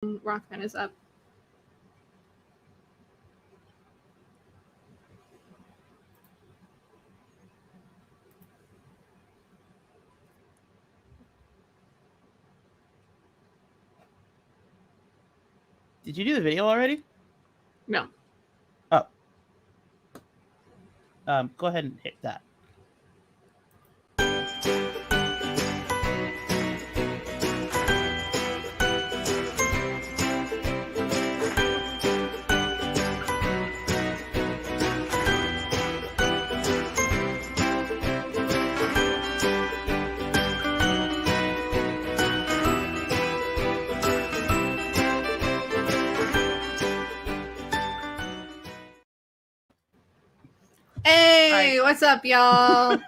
Rockman is up. Did you do the video already? No. Oh. Go ahead and hit that. Hey, what's up, y'all?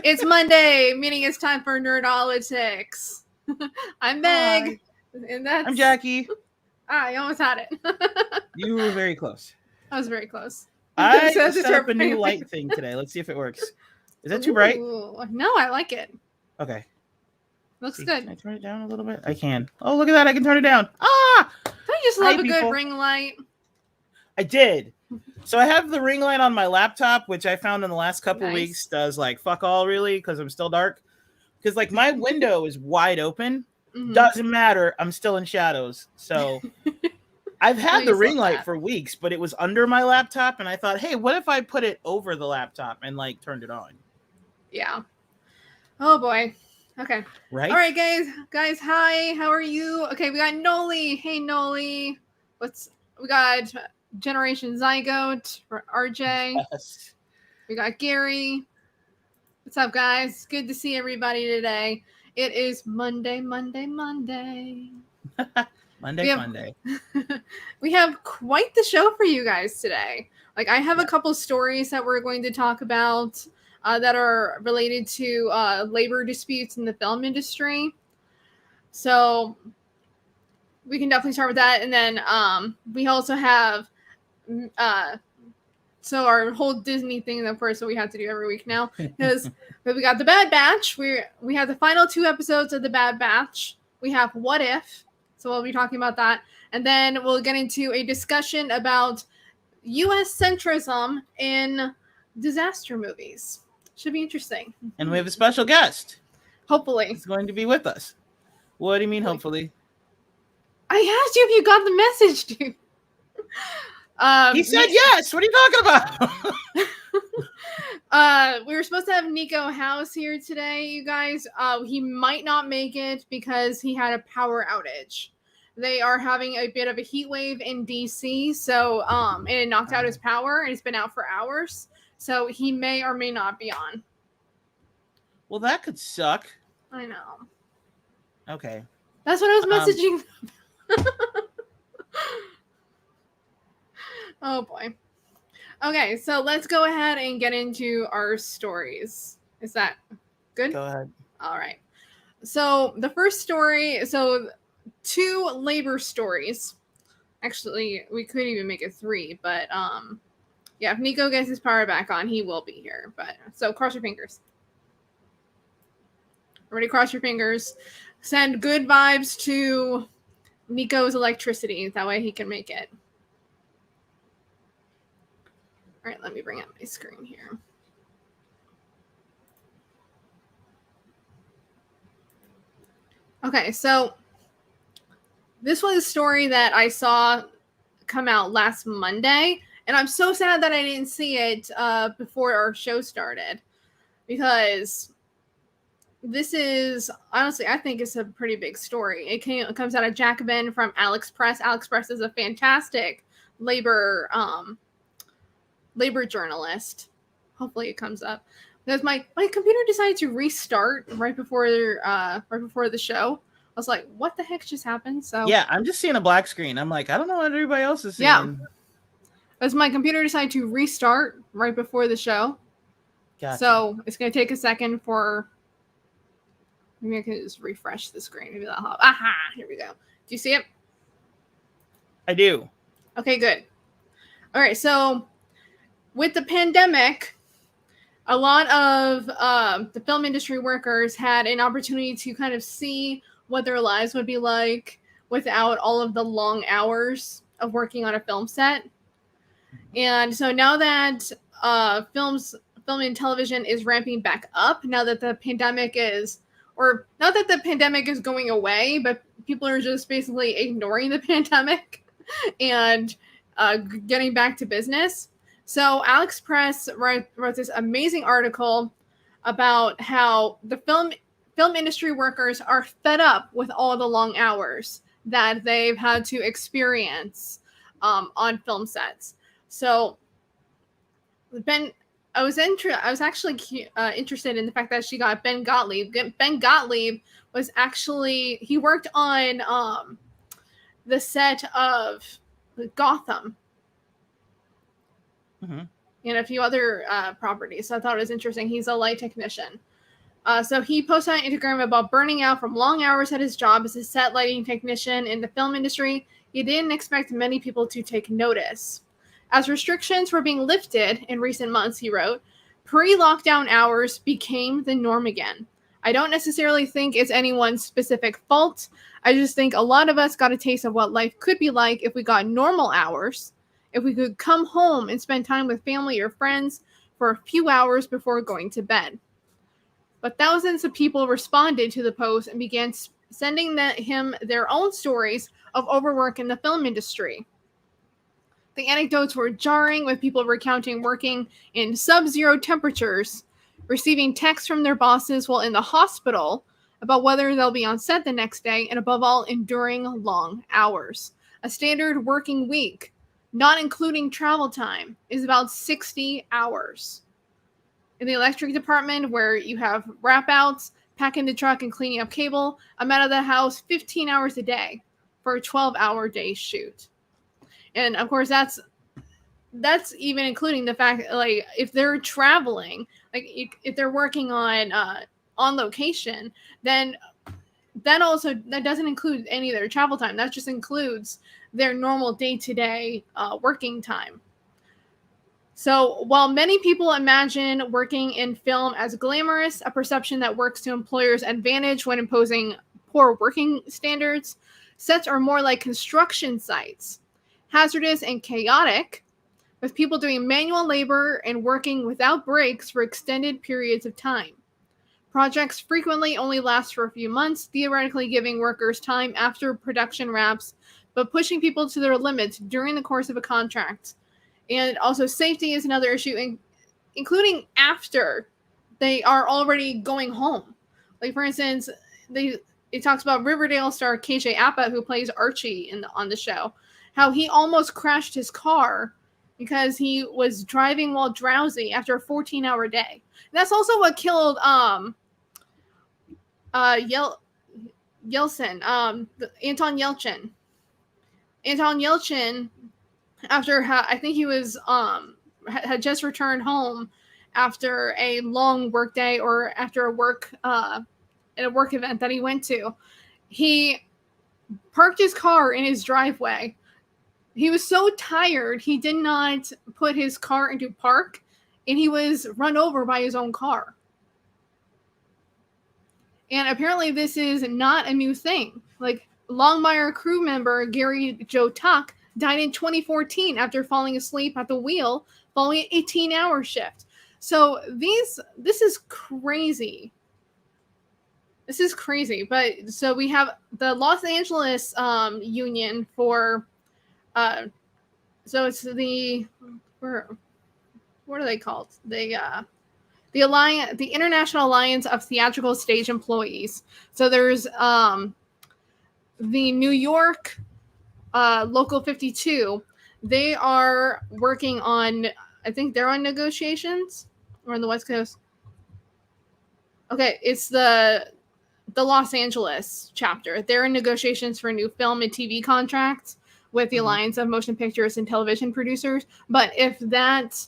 It's Monday, meaning it's time for Nerdolitics. I'm Meg, and that's... I'm Jackie. I almost had it. You were very close. I was very close. I set up a new light thing today. Let's see if it works. Is that too bright? No, I like it. Okay. Looks good. Can I turn it down a little bit? I can. Oh, look at that. I can turn it down. Ah! Don't you just love a good ring light? I did. So I have the ring light on my laptop, which I found in the last couple weeks does like fuck all really because I'm still dark. Because like my window is wide open. Mm-hmm. Doesn't matter. I'm still in shadows. So I've had the ring light for weeks, but it was under my laptop. And I thought, hey, what if I put it over the laptop and like turned it on? Yeah. Oh boy. Okay. Right. All right, guys. Hi. How are you? Okay. We got Noli. Hey, Noli. We got Generation Zygote for RJ. Yes. We got Gary. What's up, guys? Good to see everybody today. It is Monday. Monday. We have quite the show for you guys today. Like, I have a couple stories that we're going to talk about that are related to labor disputes in the film industry. So we can definitely start with that. And then we also have so our whole Disney thing, of course, that we have to do every week now, because but we got the Bad Batch. We have the final 2 episodes of the Bad Batch. We have What If, so we'll be talking about that, and then we'll get into a discussion about U.S. centrism in disaster movies. Should be interesting. And we have a special guest. Hopefully, he's going to be with us. What do you mean, hopefully? I asked you if you got the message, dude. He said yes. What are you talking about? We were supposed to have Nico House here today, you guys. He might not make it because he had a power outage. They are having a bit of a heat wave in DC, so and it knocked out his power, and it's been out for hours. So he may or may not be on. Well, that could suck. I know. Okay. That's what I was messaging. Oh boy. Okay, so let's go ahead and get into our stories. Is that good? Go ahead. All right. So the first story, 2 labor stories. Actually, we could even make it 3, but yeah, if Nico gets his power back on, he will be here. But so cross your fingers. Everybody cross your fingers. Send good vibes to Nico's electricity. That way he can make it. All right, let me bring up my screen here. Okay, so this was a story that I saw come out last Monday, and I'm so sad that I didn't see it before our show started, because this is, honestly, I think it's a pretty big story. It comes out of Jacobin from Alex Press. Alex Press is a fantastic labor journalist. Hopefully it comes up. Because my computer decided to restart right before the show. I was like, what the heck just happened? So yeah, I'm just seeing a black screen. I'm like, I don't know what everybody else is seeing. Yeah. Because my computer decided to restart right before the show. Gotcha. So it's going to take a second for... Maybe I can just refresh the screen. Maybe that'll help. Aha! Here we go. Do you see it? I do. Okay, good. All right, so with the pandemic, a lot of the film industry workers had an opportunity to kind of see what their lives would be like without all of the long hours of working on a film set. And so now that film and television is ramping back up, now that the pandemic is, or not that the pandemic is going away, but people are just basically ignoring the pandemic and getting back to business. So Alex Press wrote this amazing article about how the film industry workers are fed up with all the long hours that they've had to experience on film sets. So I was actually interested in the fact that she got Ben Gottlieb. Ben Gottlieb was actually, he worked on the set of Gotham. Mm-hmm. And a few other properties. So I thought it was interesting. He's a light technician. So he posted on Instagram about burning out from long hours at his job as a set lighting technician in the film industry. He didn't expect many people to take notice. As restrictions were being lifted in recent months, he wrote, pre-lockdown hours became the norm again. I don't necessarily think it's anyone's specific fault. I just think a lot of us got a taste of what life could be like if we got normal hours, if we could come home and spend time with family or friends for a few hours before going to bed. But thousands of people responded to the post and began sending him their own stories of overwork in the film industry. The anecdotes were jarring, with people recounting working in sub-zero temperatures, receiving texts from their bosses while in the hospital about whether they'll be on set the next day, and above all, enduring long hours. A standard working week, not including travel time, is about 60 hours. In the electric department, where you have wrap outs, packing the truck, and cleaning up cable, I'm out of the house 15 hours a day for a 12-hour day shoot. And of course, that's even including the fact, like, if they're traveling, like if they're working on location, then that doesn't include any of their travel time. That just includes their normal day-to-day working time. So while many people imagine working in film as glamorous, a perception that works to employers' advantage when imposing poor working standards, sets are more like construction sites, hazardous and chaotic, with people doing manual labor and working without breaks for extended periods of time. Projects frequently only last for a few months, theoretically giving workers time after production wraps, but pushing people to their limits during the course of a contract. And also safety is another issue, including after they are already going home. Like, for instance, it talks about Riverdale star KJ Apa, who plays Archie on the show, how he almost crashed his car because he was driving while drowsy after a 14-hour day. And that's also what killed Anton Yelchin. Anton Yelchin, after I think he was had just returned home after a long work day, or after a work event that he went to, he parked his car in his driveway. He was so tired, he did not put his car into park, and he was run over by his own car. And apparently this is not a new thing. Like, Longmire crew member Gary Joe Tuck died in 2014 after falling asleep at the wheel following an 18-hour shift. So this is crazy. This is crazy. But so we have the Los Angeles union for so it's the what are they called? The Alliance, the International Alliance of Theatrical Stage Employees. So there's the New York Local 52. They are working on, I think they're on negotiations, or on the West Coast. Okay, it's the Los Angeles chapter. They're in negotiations for new film and TV contracts with the Alliance of Motion Pictures and Television Producers. But if that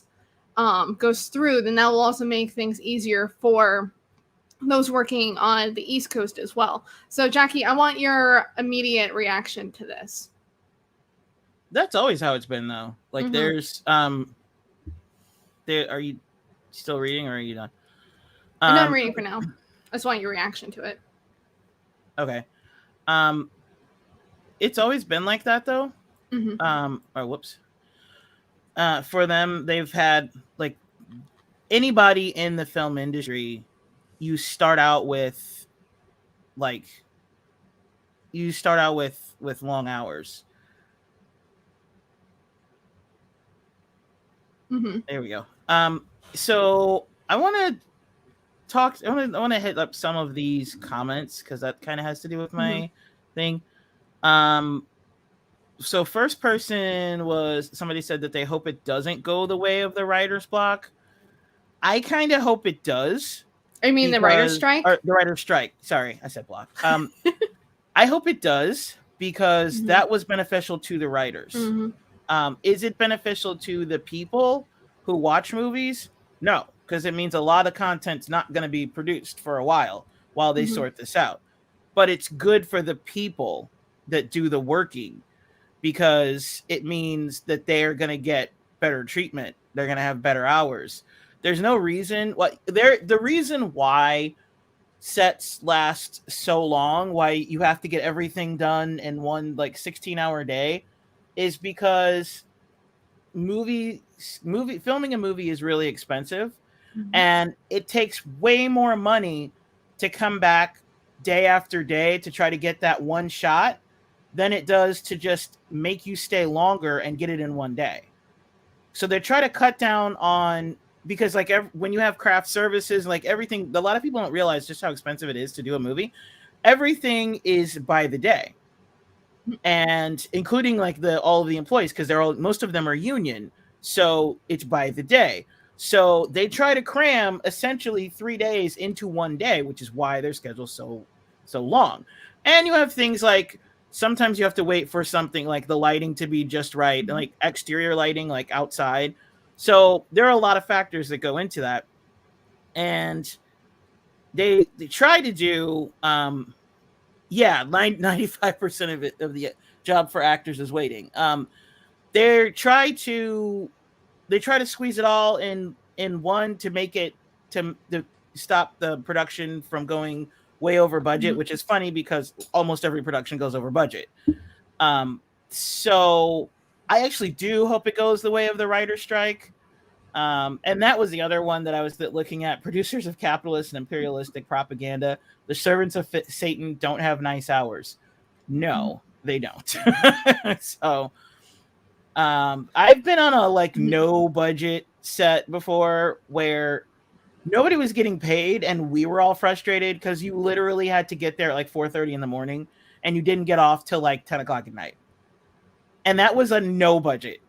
goes through, then that will also make things easier for those working on the East Coast as well. So, Jackie, I want your immediate reaction to this. That's always how it's been, though. Like, there's are you still reading, or are you done? I'm done reading for now. I just want your reaction to it. Okay. it's always been like that though. For them, they've had like anybody in the film industry, you start out with long hours. There we go. So I want to hit up some of these comments because that kind of has to do with my thing. So first person was somebody said that they hope it doesn't go the way of the writer's block. I kind of hope it does. I mean the writer's strike? The writer's strike. Sorry, I said block. I hope it does because that was beneficial to the writers. Is it beneficial to the people who watch movies? No, because it means a lot of content's not going to be produced for a while they sort this out. But it's good for the people that do the working because it means that they're going to get better treatment. They're going to have better hours. There's no reason the reason why sets last so long, why you have to get everything done in one 16-hour day, is because filming a movie is really expensive, and it takes way more money to come back day after day to try to get that one shot than it does to just make you stay longer and get it in one day. So they try to cut down on, because when you have craft services, everything, a lot of people don't realize just how expensive it is to do a movie. Everything is by the day, and including all of the employees, because most of them are union, so it's by the day. So they try to cram essentially 3 days into one day, which is why their schedule's so long. And you have things like sometimes you have to wait for something like the lighting to be just right, like exterior lighting, outside. So there are a lot of factors that go into that, and they try to do 95% of the job for actors is waiting. They try to squeeze it all in one to make it to stop the production from going way over budget, which is funny because almost every production goes over budget. So I actually do hope it goes the way of the writer's strike. And that was the other one that I was looking at. Producers of capitalist and imperialistic propaganda, the servants of Satan don't have nice hours. No, they don't. So I've been on a no budget set before where nobody was getting paid and we were all frustrated because you literally had to get there at 4:30 in the morning and you didn't get off till 10 o'clock at night. And that was a no budget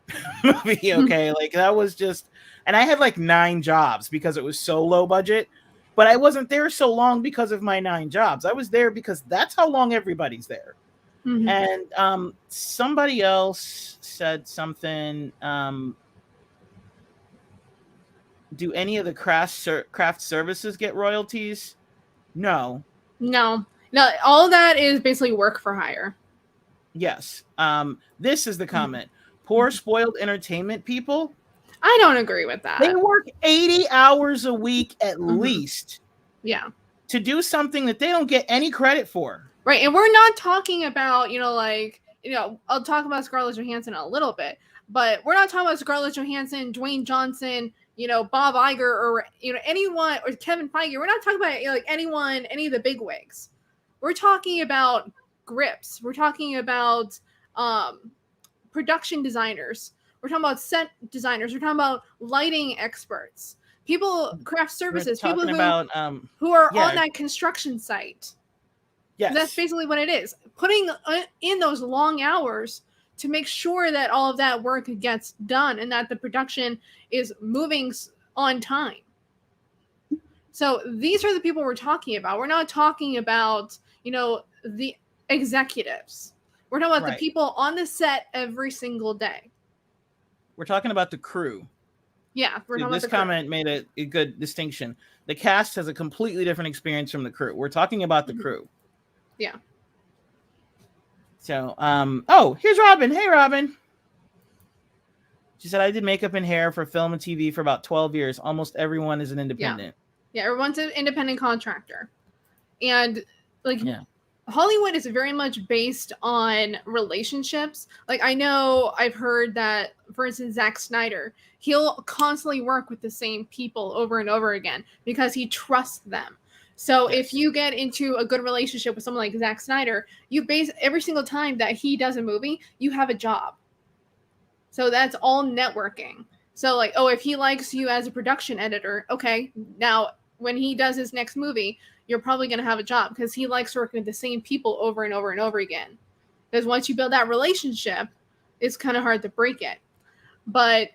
movie. Okay. That was just, and I had 9 jobs because it was so low budget, but I wasn't there so long because of my 9 jobs. I was there because that's how long everybody's there. And somebody else said something. Do any of the craft services get royalties? No. All that is basically work for hire. Yes. This is the comment. Poor spoiled entertainment people. I don't agree with that. They work 80 hours a week at least. Yeah. To do something that they don't get any credit for. Right. And we're not talking about, I'll talk about Scarlett Johansson a little bit, but we're not talking about Scarlett Johansson, Dwayne Johnson, Bob Iger, or, anyone, or Kevin Feige. We're not talking about anyone, any of the big wigs. We're talking about grips. We're talking about production designers. We're talking about set designers. We're talking about lighting experts, craft services, people who are on that construction site. Yes. That's basically what it is. Putting in those long hours to make sure that all of that work gets done and that the production is moving on time. So these are the people we're talking about. We're not talking about, the executives. We're talking about the people on the set every single day. We're talking about the crew. Yeah. This comment made a good distinction. The cast has a completely different experience from the crew. We're talking about the crew. Yeah. So, here's Robin. Hey, Robin. She said, I did makeup and hair for film and TV for about 12 years. Almost everyone is an independent. Yeah, everyone's an independent contractor. And Hollywood is very much based on relationships. Like, I know I've heard that, for instance, Zack Snyder, he'll constantly work with the same people over and over again because he trusts them. So if you get into a good relationship with someone like Zack Snyder, you base every single time that he does a movie, you have a job. So that's all networking. So like, oh, if he likes you as a production editor, okay, now when he does his next movie, you're probably going to have a job because he likes working with the same people over and over and over again. Because once you build that relationship, it's kind of hard to break it. But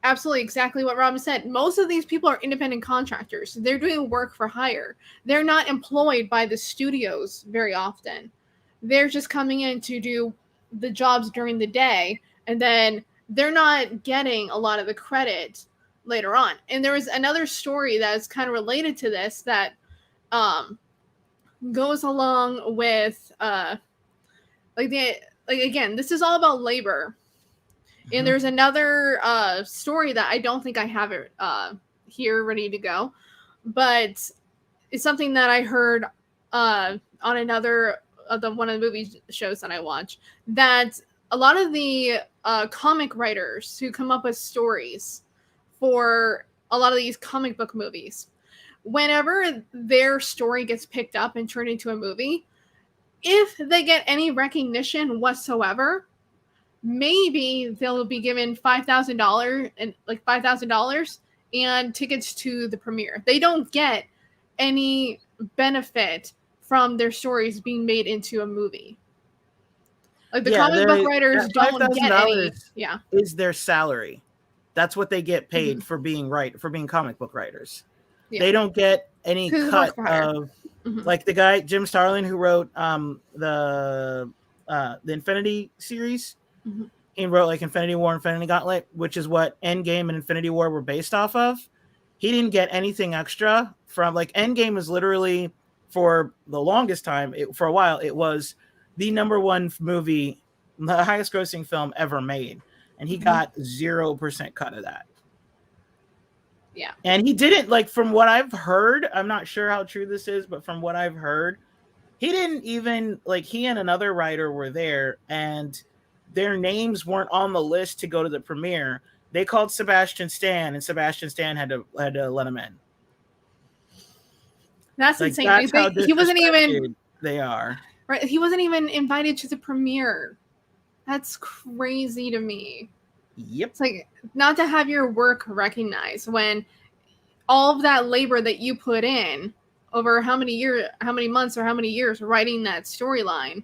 absolutely exactly what Robin said. Most of these people are independent contractors. They're doing work for hire. They're not employed by the studios very often. They're just coming in to do the jobs during the day, and then they're not getting a lot of the credit later on. And there was another story that's kind of related to this that goes along with again, this is all about labor. And there's another story that I don't think I have it here ready to go, but it's something that I heard on another one of the movie shows that I watch, that a lot of the comic writers who come up with stories for a lot of these comic book movies, whenever their story gets picked up and turned into a movie, if they get any recognition whatsoever, maybe they'll be given $5,000 and $5,000 and tickets to the premiere. They don't get any benefit from their stories being made into a movie. Like the comic book writers don't get any. Yeah, is their salary. That's what they get paid for being comic book writers. Yeah. They don't get any cut of like the guy Jim Starlin who wrote the Infinity series. He wrote like Infinity War, Infinity Gauntlet, which is what Endgame and Infinity War were based off of. He didn't get anything extra from like Endgame was literally for the longest time, for a while, it was the #1 movie, the highest grossing film ever made. And he got 0% cut of that. Yeah. And he didn't, like, from what I've heard, I'm not sure how true this is, but from what I've heard, he didn't even, like, he and another writer were there and their names weren't on the list to go to the premiere. They called Sebastian Stan and Sebastian Stan had to let him in. That's like, insane. That's how he wasn't even, they are. Right. He wasn't even invited to the premiere. That's crazy to me. Yep. It's like not to have your work recognized when all of that labor that you put in over how many months or how many years writing that storyline.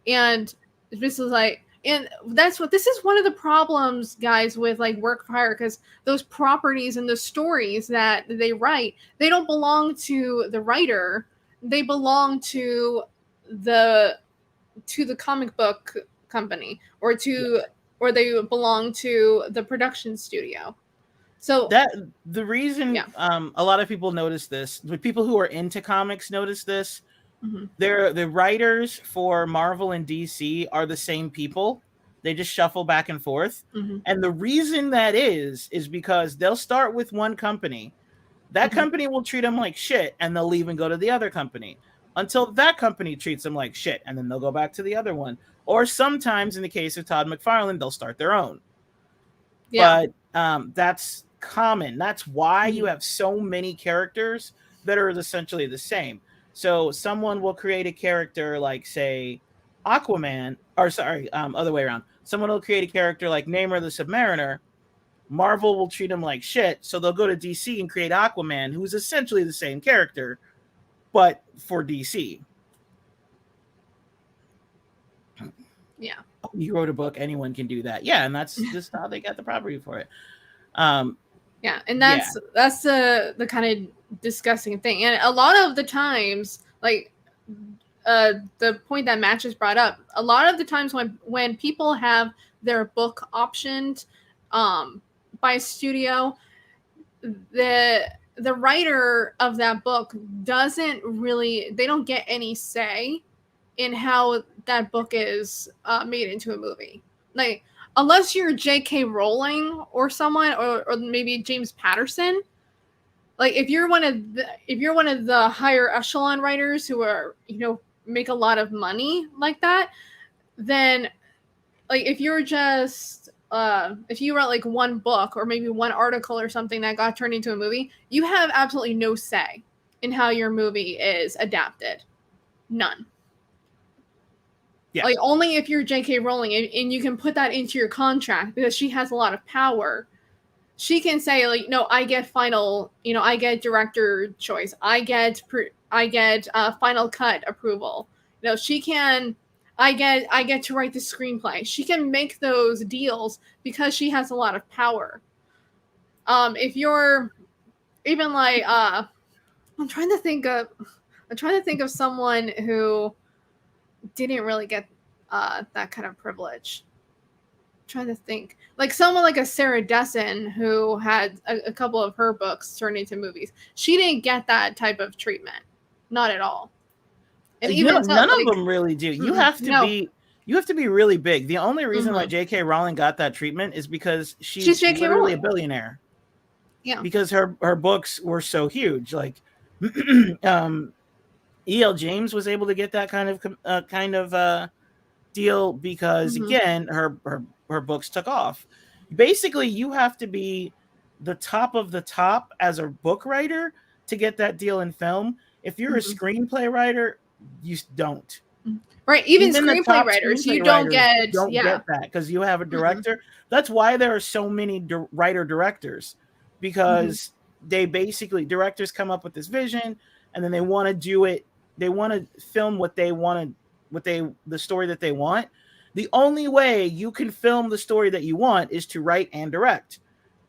And this is like, and this is one of the problems, guys, with like work for hire, because those properties and the stories that they write, they don't belong to the writer. They belong to the comic book company or they belong to the production studio. So that the reason a lot of people notice this, the people who are into comics notice this. They're the writers for Marvel and DC are the same people. They just shuffle back and forth. And the reason that is because they'll start with one company. That company will treat them like shit and they'll leave and go to the other company until that company treats them like shit. And then they'll go back to the other one. Or sometimes in the case of Todd McFarlane, they'll start their own. Yeah. But that's common. That's why you have so many characters that are essentially the same. So someone will create a character like, say, Aquaman, or sorry, other way around. Someone will create a character like Namor the Submariner. Marvel will treat him like shit, so they'll go to DC and create Aquaman, who's essentially the same character, but for DC. Yeah. You wrote a book, anyone can do that. Yeah, and that's just how they got the property for it. Yeah, and that's the kind of disgusting thing. And a lot of the times, like the point that Matt just brought up, a lot of the times when people have their book optioned by a studio, the writer of that book they don't get any say in how that book is made into a movie. Like, unless you're J.K. Rowling or someone, or maybe James Patterson, like if you're one of the higher echelon writers who are make a lot of money like that, then like if you're just if you wrote like one book or maybe one article or something that got turned into a movie, you have absolutely no say in how your movie is adapted. None. Yeah. Like only if you're J.K. Rowling and you can put that into your contract because she has a lot of power. She can say like, no, I get final, I get director choice. I get final cut approval. She can, I get to write the screenplay. She can make those deals because she has a lot of power. If you're even like, I'm trying to think of someone who didn't really get that kind of privilege. I'm trying to think, like someone like a Sarah Dessen who had a couple of her books turned into movies. She didn't get that type of treatment, not at all. And even none of them really do. You have to be really big. The only reason why J.K. Rowling got that treatment is because she's J.K. Rowling, a billionaire. Yeah, because her books were so huge. Like E.L. James was able to get that kind of deal because again her books took off. Basically, you have to be the top of the top as a book writer to get that deal in film. If you're a screenplay writer, you don't. Right, even screenplay writers, you don't get that because you have a director. That's why there are so many writer-directors, because they basically, directors come up with this vision and then they want to do it. They want to film the story that they want. The only way you can film the story that you want is to write and direct,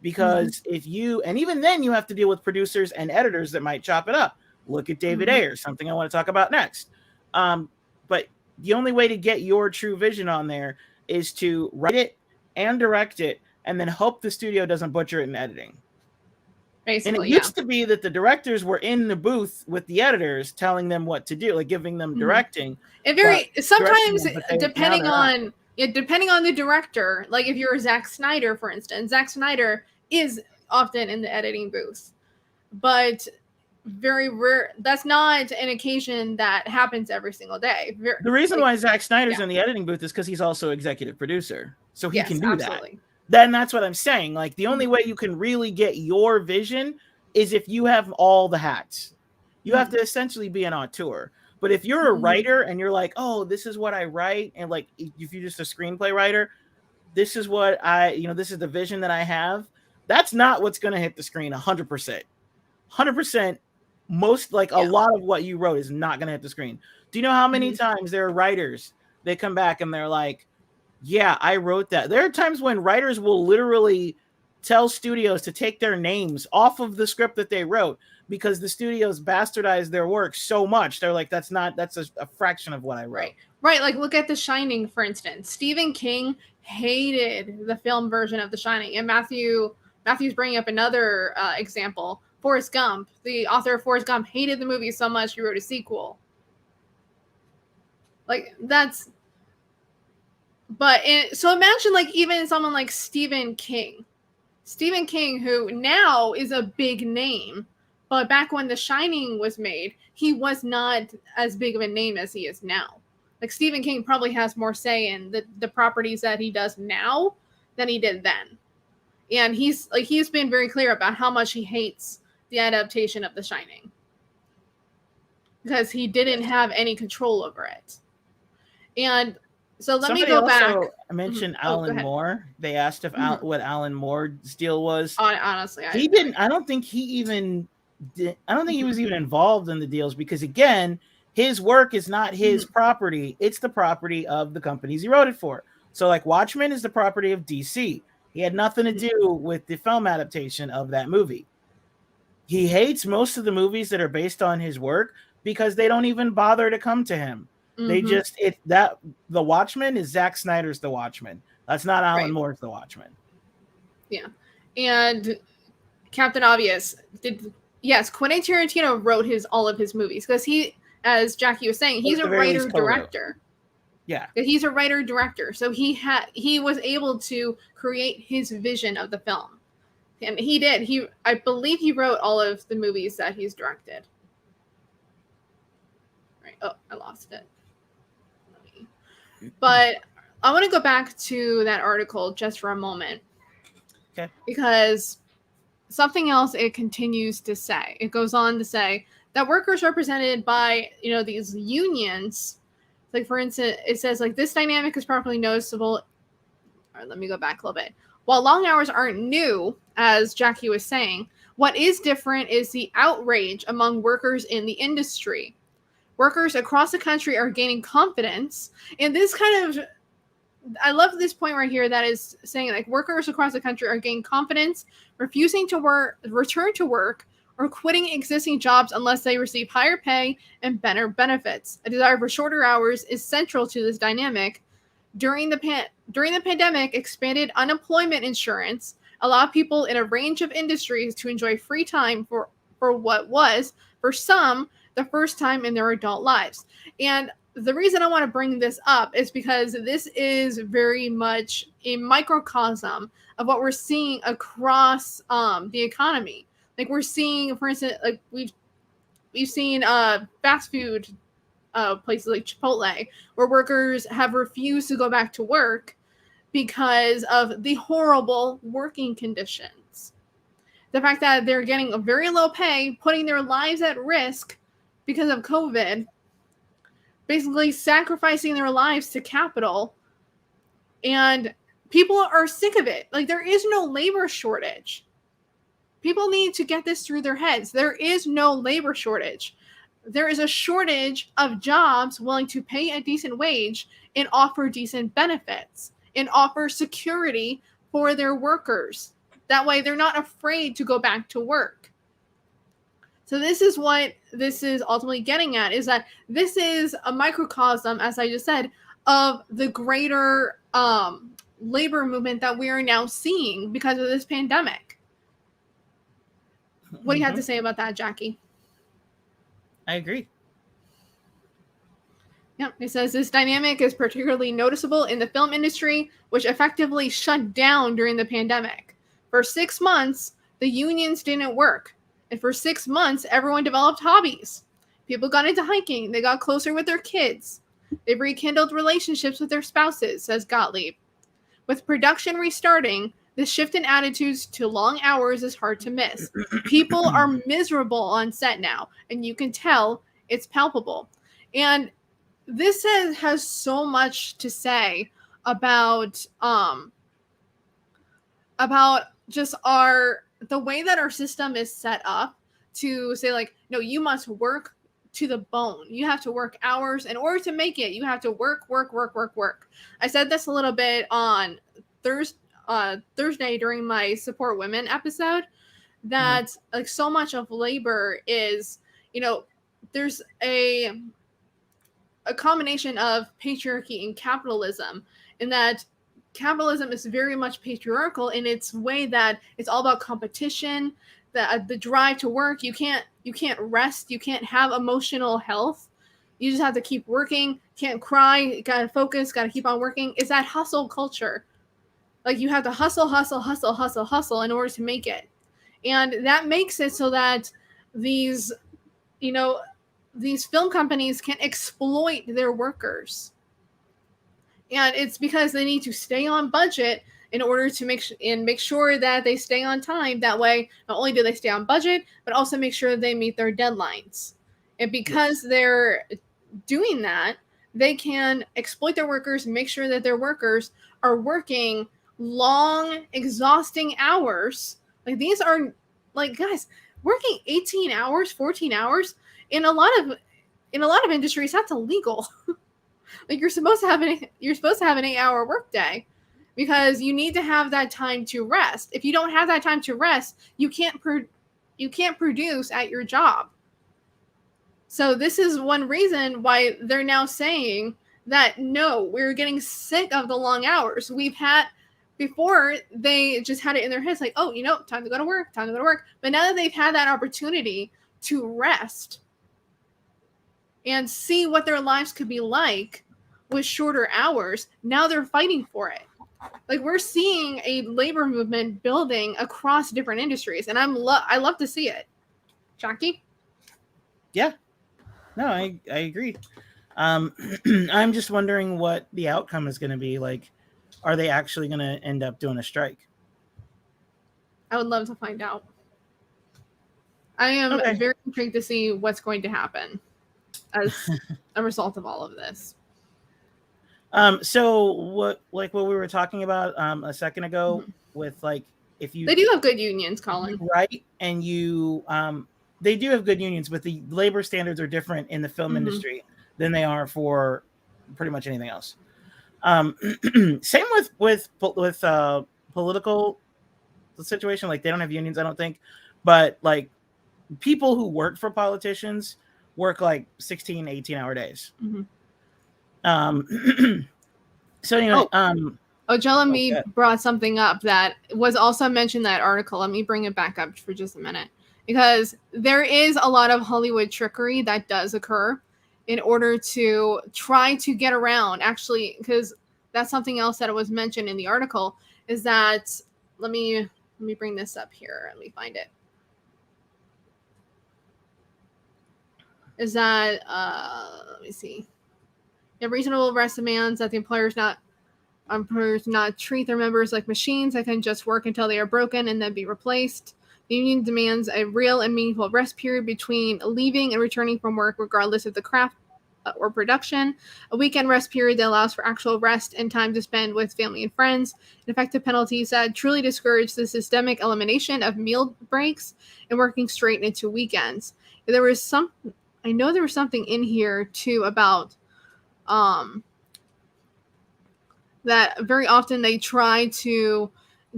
because and even then you have to deal with producers and editors that might chop it up. Look at David Ayer, something I want to talk about next. But the only way to get your true vision on there is to write it and direct it, and then hope the studio doesn't butcher it in editing. Basically, and it used to be that the directors were in the booth with the editors telling them what to do, like giving them directing. Sometimes depending on the director, like if you're Zack Snyder, for instance, Zack Snyder is often in the editing booth, but very rare. That's not an occasion that happens every single day. The reason why Zack Snyder's in the editing booth is because he's also executive producer, so he can do that. Then that's what I'm saying. Like the only way you can really get your vision is if you have all the hats. You have to essentially be an auteur. But if you're a writer and you're like, oh, this is what I write, and like if you're just a screenplay writer, this is what this is the vision that I have. That's not what's going to hit the screen 100%. 100%. A lot of what you wrote is not going to hit the screen. Do you know how many times there are writers, they come back and they're like, yeah, I wrote that. There are times when writers will literally tell studios to take their names off of the script that they wrote because the studios bastardized their work so much. They're like, that's a fraction of what I wrote. Right. Like look at The Shining, for instance. Stephen King hated the film version of The Shining. And Matthew's bringing up another example. Forrest Gump, the author of Forrest Gump, hated the movie so much he wrote a sequel. So imagine like even someone like Stephen King, who now is a big name, but back when The Shining was made, he was not as big of a name as he is now. Like Stephen King probably has more say in the properties that he does now than he did then. And he's been very clear about how much he hates the adaptation of The Shining because he didn't have any control over it. And so let me go back. I mentioned Alan Moore. They asked if what Alan Moore's deal was. Honestly, he didn't. I don't think he was even involved in the deals because again, his work is not his property. It's the property of the companies he wrote it for. So like Watchmen is the property of DC. He had nothing to do with the film adaptation of that movie. He hates most of the movies that are based on his work because they don't even bother to come to him. They The Watchmen is Zack Snyder's The Watchmen. That's not Alan Moore's The Watchmen. Yeah. And Captain Obvious Quentin Tarantino wrote all of his movies because he, as Jackie was saying, he's a writer-director. Yeah. He's a writer-director. So he was able to create his vision of the film. And he did. I believe he wrote all of the movies that he's directed. Right. Oh, I lost it. But I want to go back to that article just for a moment. Okay. Because something else it continues to say. It goes on to say that workers represented by, these unions, like for instance, it says like this dynamic is properly noticeable. All right, let me go back a little bit. While long hours aren't new, as Jackie was saying, what is different is the outrage among workers in the industry. Workers across the country are gaining confidence, and this kind of, I love this point right here that is saying like workers across the country are gaining confidence, refusing to return to work, or quitting existing jobs unless they receive higher pay and better benefits. A desire for shorter hours is central to this dynamic. During the pandemic, expanded unemployment insurance allowed people in a range of industries to enjoy free time for what was, for some, the first time in their adult lives. And the reason I want to bring this up is because this is very much a microcosm of what we're seeing across the economy. Like we're seeing, for instance, like we've seen fast food places like Chipotle, where workers have refused to go back to work because of the horrible working conditions. The fact that they're getting a very low pay, putting their lives at risk because of COVID, basically sacrificing their lives to capital, and people are sick of it. Like there is no labor shortage. People need to get this through their heads. There is no labor shortage. There is a shortage of jobs willing to pay a decent wage and offer decent benefits and offer security for their workers. That way they're not afraid to go back to work. So this is what this is ultimately getting at, is that this is a microcosm, as I just said, of the greater labor movement that we are now seeing because of this pandemic. What do you have to say about that, Jackie? I agree. Yep, it says this dynamic is particularly noticeable in the film industry, which effectively shut down during the pandemic. For 6 months, the unions didn't work. And for 6 months, everyone developed hobbies. People got into hiking. They got closer with their kids. They rekindled relationships with their spouses, says Gottlieb. With production restarting, the shift in attitudes to long hours is hard to miss. People are miserable on set now, and you can tell it's palpable. And this has so much to say about just the way that our system is set up to say like, no, you must work to the bone. You have to work hours in order to make it. You have to work. I said this a little bit on Thursday during my Support Women episode, that like so much of labor is, there's a combination of patriarchy and capitalism, in that capitalism is very much patriarchal in its way that it's all about competition, the drive to work. You can't rest. You can't have emotional health. You just have to keep working. Can't cry. You gotta focus. Gotta keep on working. It's that hustle culture. Like you have to hustle in order to make it. And that makes it so that these film companies can exploit their workers. And it's because they need to stay on budget in order to make sure that they stay on time. That way, not only do they stay on budget, but also make sure they meet their deadlines. And because they're doing that, they can exploit their workers, make sure that their workers are working long, exhausting hours. Like these are, like, guys, working 18 hours, 14 hours in a lot of industries, that's illegal. Like you're supposed to have an 8-hour workday, because you need to have that time to rest. If you don't have that time to rest, you can't produce at your job. So this is one reason why they're now saying that no, we're getting sick of the long hours. Before, they just had it in their heads like, oh, time to go to work. But now that they've had that opportunity to rest and see what their lives could be like with shorter hours, now they're fighting for it. Like we're seeing a labor movement building across different industries, and I love to see it. Jackie? Yeah. No, I agree. I'm just wondering what the outcome is going to be. Like, are they actually going to end up doing a strike? I would love to find out. I am very intrigued to see what's going to happen as a result of all of this. So what we were talking about a second ago with like if you they do have good unions, Colin, right? And you they do have good unions, but the labor standards are different in the film industry than they are for pretty much anything else. Same with political situation. Like they don't have unions, I don't think, but like people who work for politicians work like 16, 18-hour days. So anyway, Jelemy brought something up that was also mentioned in that article. Let me bring it back up for just a minute, because there is a lot of Hollywood trickery that does occur in order to try to get around, actually, because that's something else that was mentioned in the article, is that, let me bring this up here. Let me find it. Is that, let me see. Yeah, reasonable arrest demands that the employers not treat their members like machines that can just work until they are broken and then be replaced. The union demands a real and meaningful rest period between leaving and returning from work, regardless of the craft or production. A weekend rest period that allows for actual rest and time to spend with family and friends. And effective penalties that truly discourage the systemic elimination of meal breaks and working straight into weekends. I know there was something in here too about that very often they try to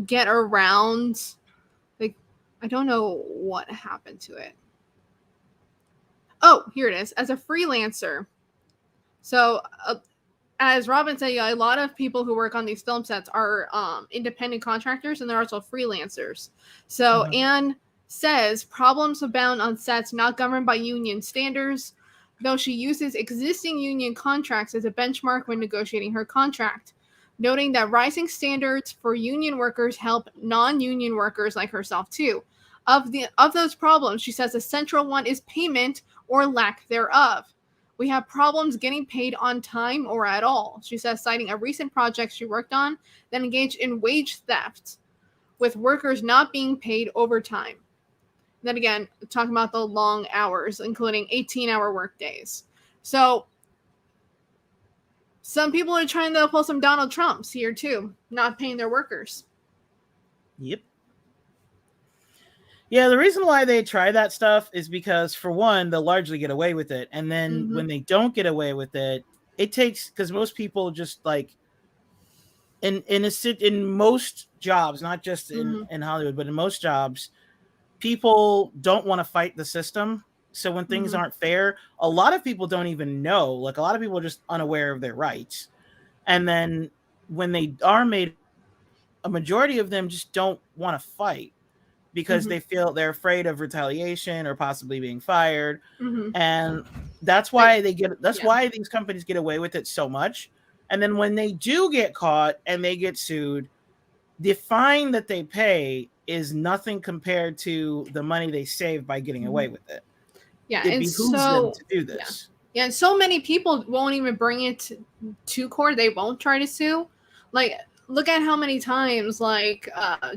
get around, like, I don't know what happened to it. Oh, here it is. As a freelancer. So, as Robin said, a lot of people who work on these film sets are independent contractors, and they're also freelancers. So, Anne says problems abound on sets not governed by union standards, though she uses existing union contracts as a benchmark when negotiating her contract, noting that rising standards for union workers help non-union workers like herself too. Of those problems, she says a central one is payment or lack thereof. We have problems getting paid on time or at all, she says, citing a recent project she worked on that engaged in wage theft, with workers not being paid overtime. Then again, talking about the long hours, including 18-hour work days. So some people are trying to pull some Donald Trumps here too, not paying their workers. Yep. Yeah, the reason why they try that stuff is because, for one, they'll largely get away with it. And then when they don't get away with it, it takes, because most people just like, in most jobs, not just in Hollywood, but in most jobs, people don't want to fight the system. So when things aren't fair, a lot of people don't even know. Like, a lot of people are just unaware of their rights. And then when they are made, a majority of them just don't want to fight because they feel they're afraid of retaliation or possibly being fired. And that's why why these companies get away with it so much. And then when they do get caught and they get sued, the fine that they pay is nothing compared to the money they save by getting away with it. Yeah, it behooves them to do this. Yeah, and so many people won't even bring it to court. They won't try to sue. Like, look at how many times, like,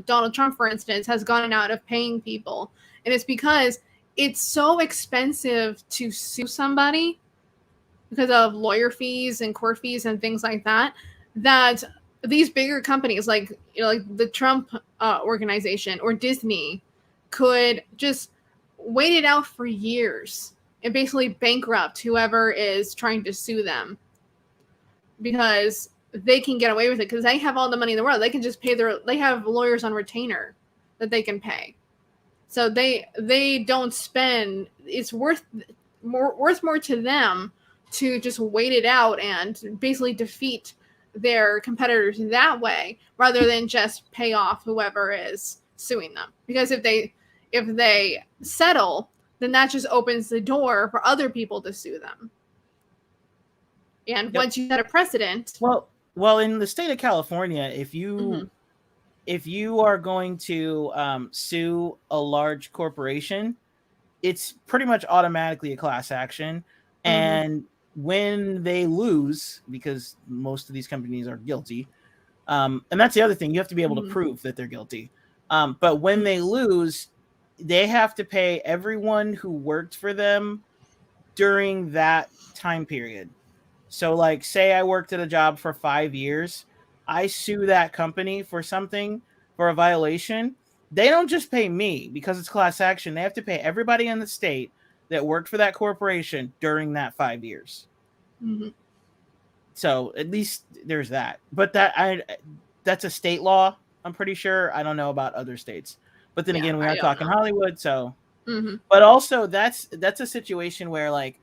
Donald Trump, for instance, has gone out of paying people. And it's because it's so expensive to sue somebody because of lawyer fees and court fees and things like that, that these bigger companies, like, like the Trump organization or Disney, could just wait it out for years and basically bankrupt whoever is trying to sue them, because they can get away with it because they have all the money in the world. They can just pay they have lawyers on retainer that they can pay. So they don't spend, it's worth more to them to just wait it out and basically defeat their competitors that way, rather than just pay off whoever is suing them. Because if they settle, then that just opens the door for other people to sue them. And once you set a precedent, well, in the state of California, if you are going to sue a large corporation, it's pretty much automatically a class action. And when they lose, because most of these companies are guilty, and that's the other thing, you have to be able to prove that they're guilty. But when they lose, they have to pay everyone who worked for them during that time period. So, like, say I worked at a job for 5 years, I sue that company for something, for a violation. They don't just pay me because it's class action. They have to pay everybody in the state that worked for that corporation during that 5 years. So at least there's that. But that's a state law, I'm pretty sure. I don't know about other states. But then again, we are talking Hollywood, so. But also, that's a situation where, like,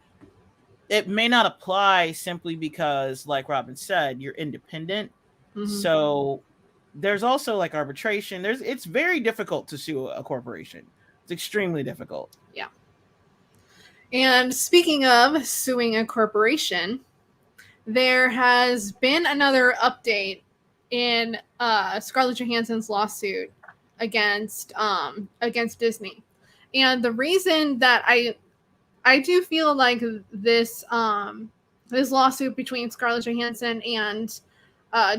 it may not apply simply because, like Robin said, you're independent. So there's also, like, arbitration. It's very difficult to sue a corporation. It's extremely difficult. Yeah. And speaking of suing a corporation, there has been another update in Scarlett Johansson's lawsuit against Disney. And the reason that I do feel like this lawsuit between Scarlett Johansson and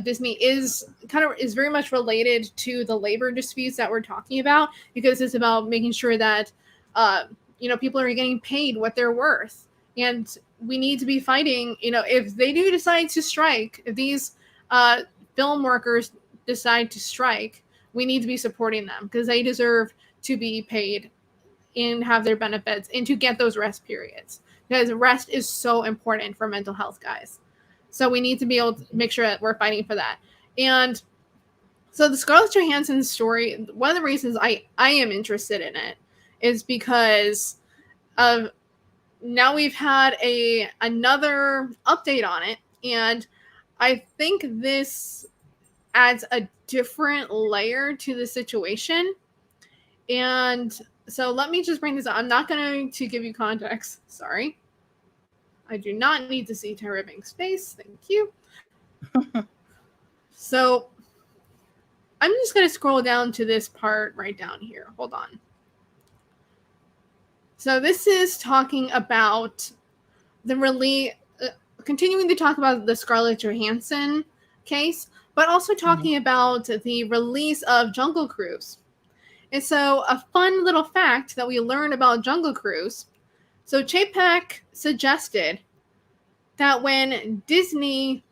Disney is very much related to the labor disputes that we're talking about, because it's about making sure that people are getting paid what they're worth. And we need to be fighting, if they do decide to strike, if these film workers decide to strike, we need to be supporting them because they deserve to be paid and have their benefits and to get those rest periods, because rest is so important for mental health, guys. So we need to be able to make sure that we're fighting for that. And so the Scarlett Johansson story, one of the reasons I am interested in it is because of now we've had another update on it, and I think this adds a different layer to the situation. And so let me just bring this up. I'm not going to give you context. Sorry. I do not need to see Tyra Banks' face. Thank you. So I'm just going to scroll down to this part right down here. Hold on. So this is talking about continuing to talk about the Scarlett Johansson case, but also talking about the release of Jungle Cruise. And so a fun little fact that we learned about Jungle Cruise. So Chapek suggested that when Disney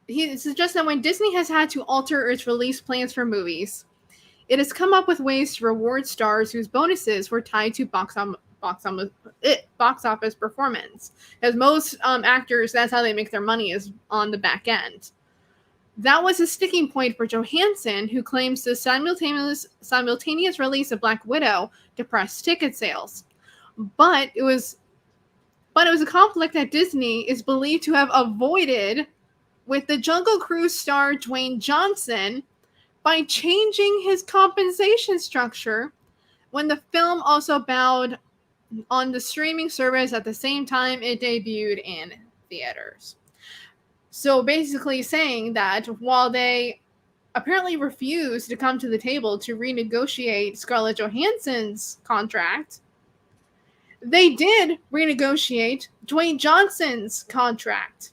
has had to alter its release plans for movies, it has come up with ways to reward stars whose bonuses were tied to box office performance. As most actors, that's how they make their money, is on the back end. That was a sticking point for Johansson, who claims the simultaneous release of Black Widow depressed ticket sales. But it was a conflict that Disney is believed to have avoided with the Jungle Cruise star Dwayne Johnson by changing his compensation structure when the film also bowed on the streaming service at the same time it debuted in theaters. So basically saying that while they apparently refused to come to the table to renegotiate Scarlett Johansson's contract, they did renegotiate Dwayne Johnson's contract.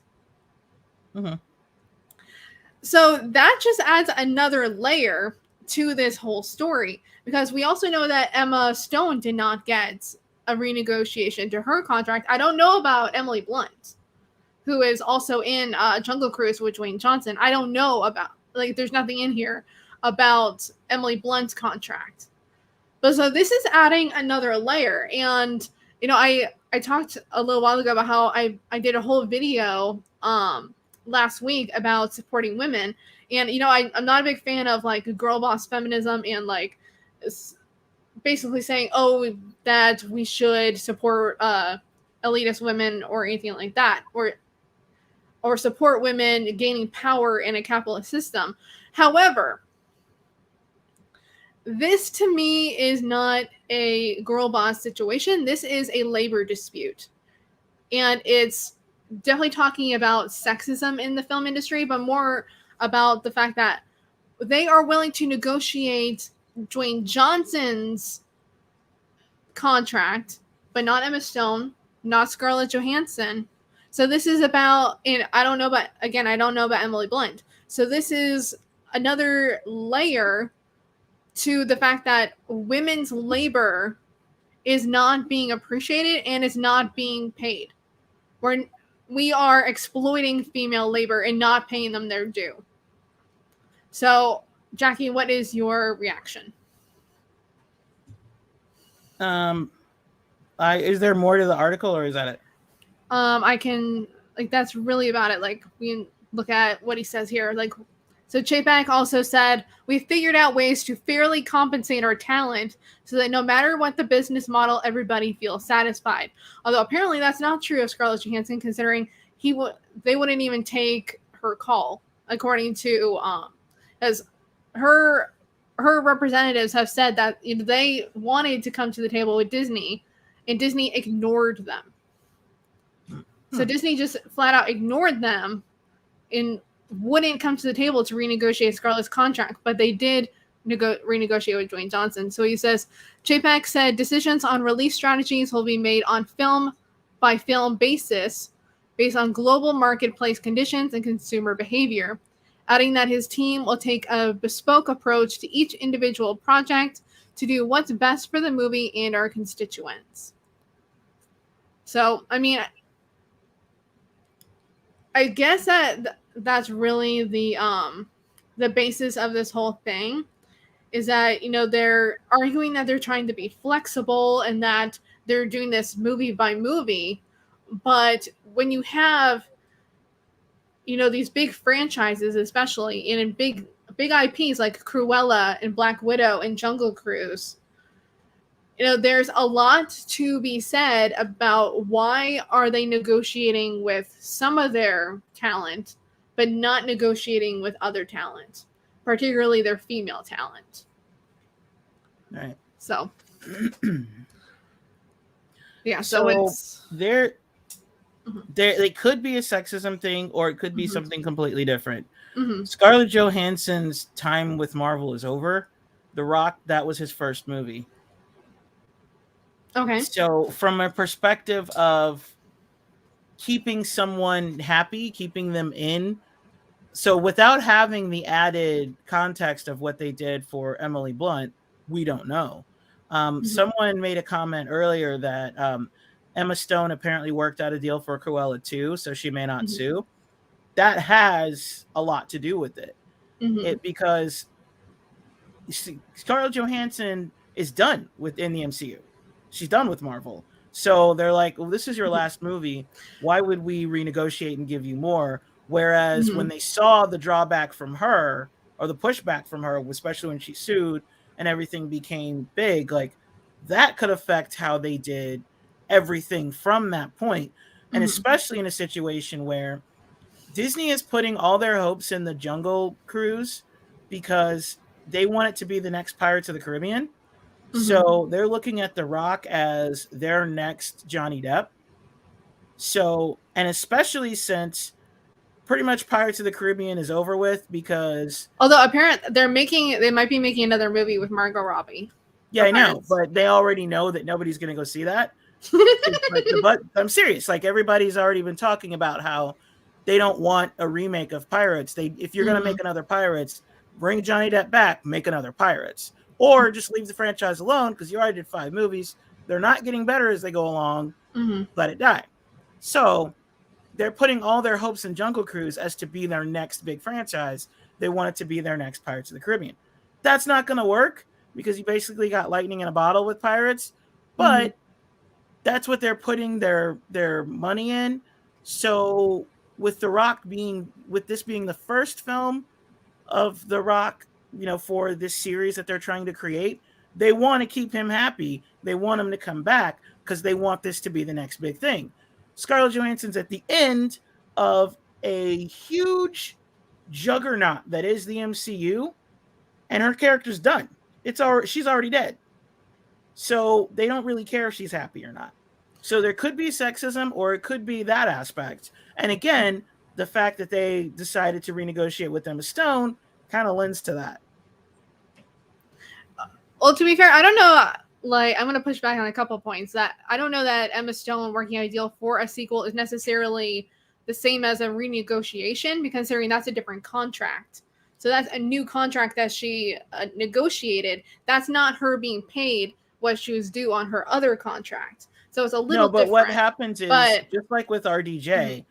So that just adds another layer to this whole story, because we also know that Emma Stone did not get a renegotiation to her contract. I don't know about Emily Blunt, who is also in Jungle Cruise with Dwayne Johnson. I don't know about, there's nothing in here about Emily Blunt's contract. But so this is adding another layer. And, I talked a little while ago about how I did a whole video last week about supporting women. And, I'm not a big fan of girl boss feminism and basically saying, that we should support elitist women or anything like that, or support women gaining power in a capitalist system. However, this to me is not a girl boss situation. This is a labor dispute. And it's definitely talking about sexism in the film industry, but more about the fact that they are willing to negotiate Dwayne Johnson's contract, but not Emma Stone, not Scarlett Johansson. So this is about, and I don't know about Emily Blunt. So this is another layer to the fact that women's labor is not being appreciated and is not being paid. We are exploiting female labor and not paying them their due. So, Jackie, what is your reaction? Is there more to the article, or is that it? I can, like, that's really about it. Like, we can look at what he says here. Like, so Chapek also said, we figured out ways to fairly compensate our talent so that no matter what the business model, everybody feels satisfied. Although apparently that's not true of Scarlett Johansson, considering they wouldn't even take her call, according to as her representatives have said that they wanted to come to the table with Disney, and Disney ignored them. So Disney just flat out ignored them and wouldn't come to the table to renegotiate Scarlett's contract, but they did renegotiate with Johansson. So he says, Chapek said decisions on release strategies will be made on film by film basis based on global marketplace conditions and consumer behavior, adding that his team will take a bespoke approach to each individual project to do what's best for the movie and our constituents. So, I mean, I guess that's really the basis of this whole thing, is that, they're arguing that they're trying to be flexible and that they're doing this movie by movie. But when you have, these big franchises, especially in big IPs like Cruella and Black Widow and Jungle Cruise, there's a lot to be said about why are they negotiating with some of their talent, but not negotiating with other talent, particularly their female talent. Right. So, yeah. So it's they could be a sexism thing, or it could be something completely different. Mm-hmm. Scarlett Johansson's time with Marvel is over. The Rock, that was his first movie. Okay. So from a perspective of keeping someone happy, keeping them in, so without having the added context of what they did for Emily Blunt, we don't know. Someone made a comment earlier that Emma Stone apparently worked out a deal for Cruella too, so she may not sue. That has a lot to do with it. Because Scarlett Johansson is done within the MCU. She's done with Marvel. So they're like, well, this is your last movie. Why would we renegotiate and give you more? Whereas when they saw the drawback from her, or the pushback from her, especially when she sued and everything became big, like that could affect how they did everything from that point. And especially in a situation where Disney is putting all their hopes in the Jungle Cruise because they want it to be the next Pirates of the Caribbean. So they're looking at The Rock as their next Johnny Depp. So, and especially since pretty much Pirates of the Caribbean is over with, because although apparently they might be making another movie with Margot Robbie. Yeah, I know, but they already know that nobody's going to go see that. But I'm serious. Like, everybody's already been talking about how they don't want a remake of Pirates. If you're going to make another Pirates, bring Johnny Depp back, make another Pirates. Or just leave the franchise alone, because you already did 5 movies. They're not getting better as they go along. Let it die. So they're putting all their hopes in Jungle Cruise as to be their next big franchise. They want it to be their next Pirates of the Caribbean. That's not going to work, because you basically got lightning in a bottle with Pirates. But that's what they're putting their money in. So with The Rock with this being the first film of The Rock, for this series that they're trying to create, they want to keep him happy. They want him to come back because they want this to be the next big thing. Scarlett Johansson's at the end of a huge juggernaut that is the MCU, and her character's done. She's already dead. So they don't really care if she's happy or not. So there could be sexism, or it could be that aspect. And again, the fact that they decided to renegotiate with Emma Stone kind of lends to that. Well, to be fair, I don't know like, I'm going to push back on a couple points. That I don't know that Emma Stone working out a deal for a sequel is necessarily the same as a renegotiation, because considering that's a different contract. So that's a new contract that she negotiated. That's not her being paid what she was due on her other contract. So it's a little but different. what happens is, but just like with RDJ,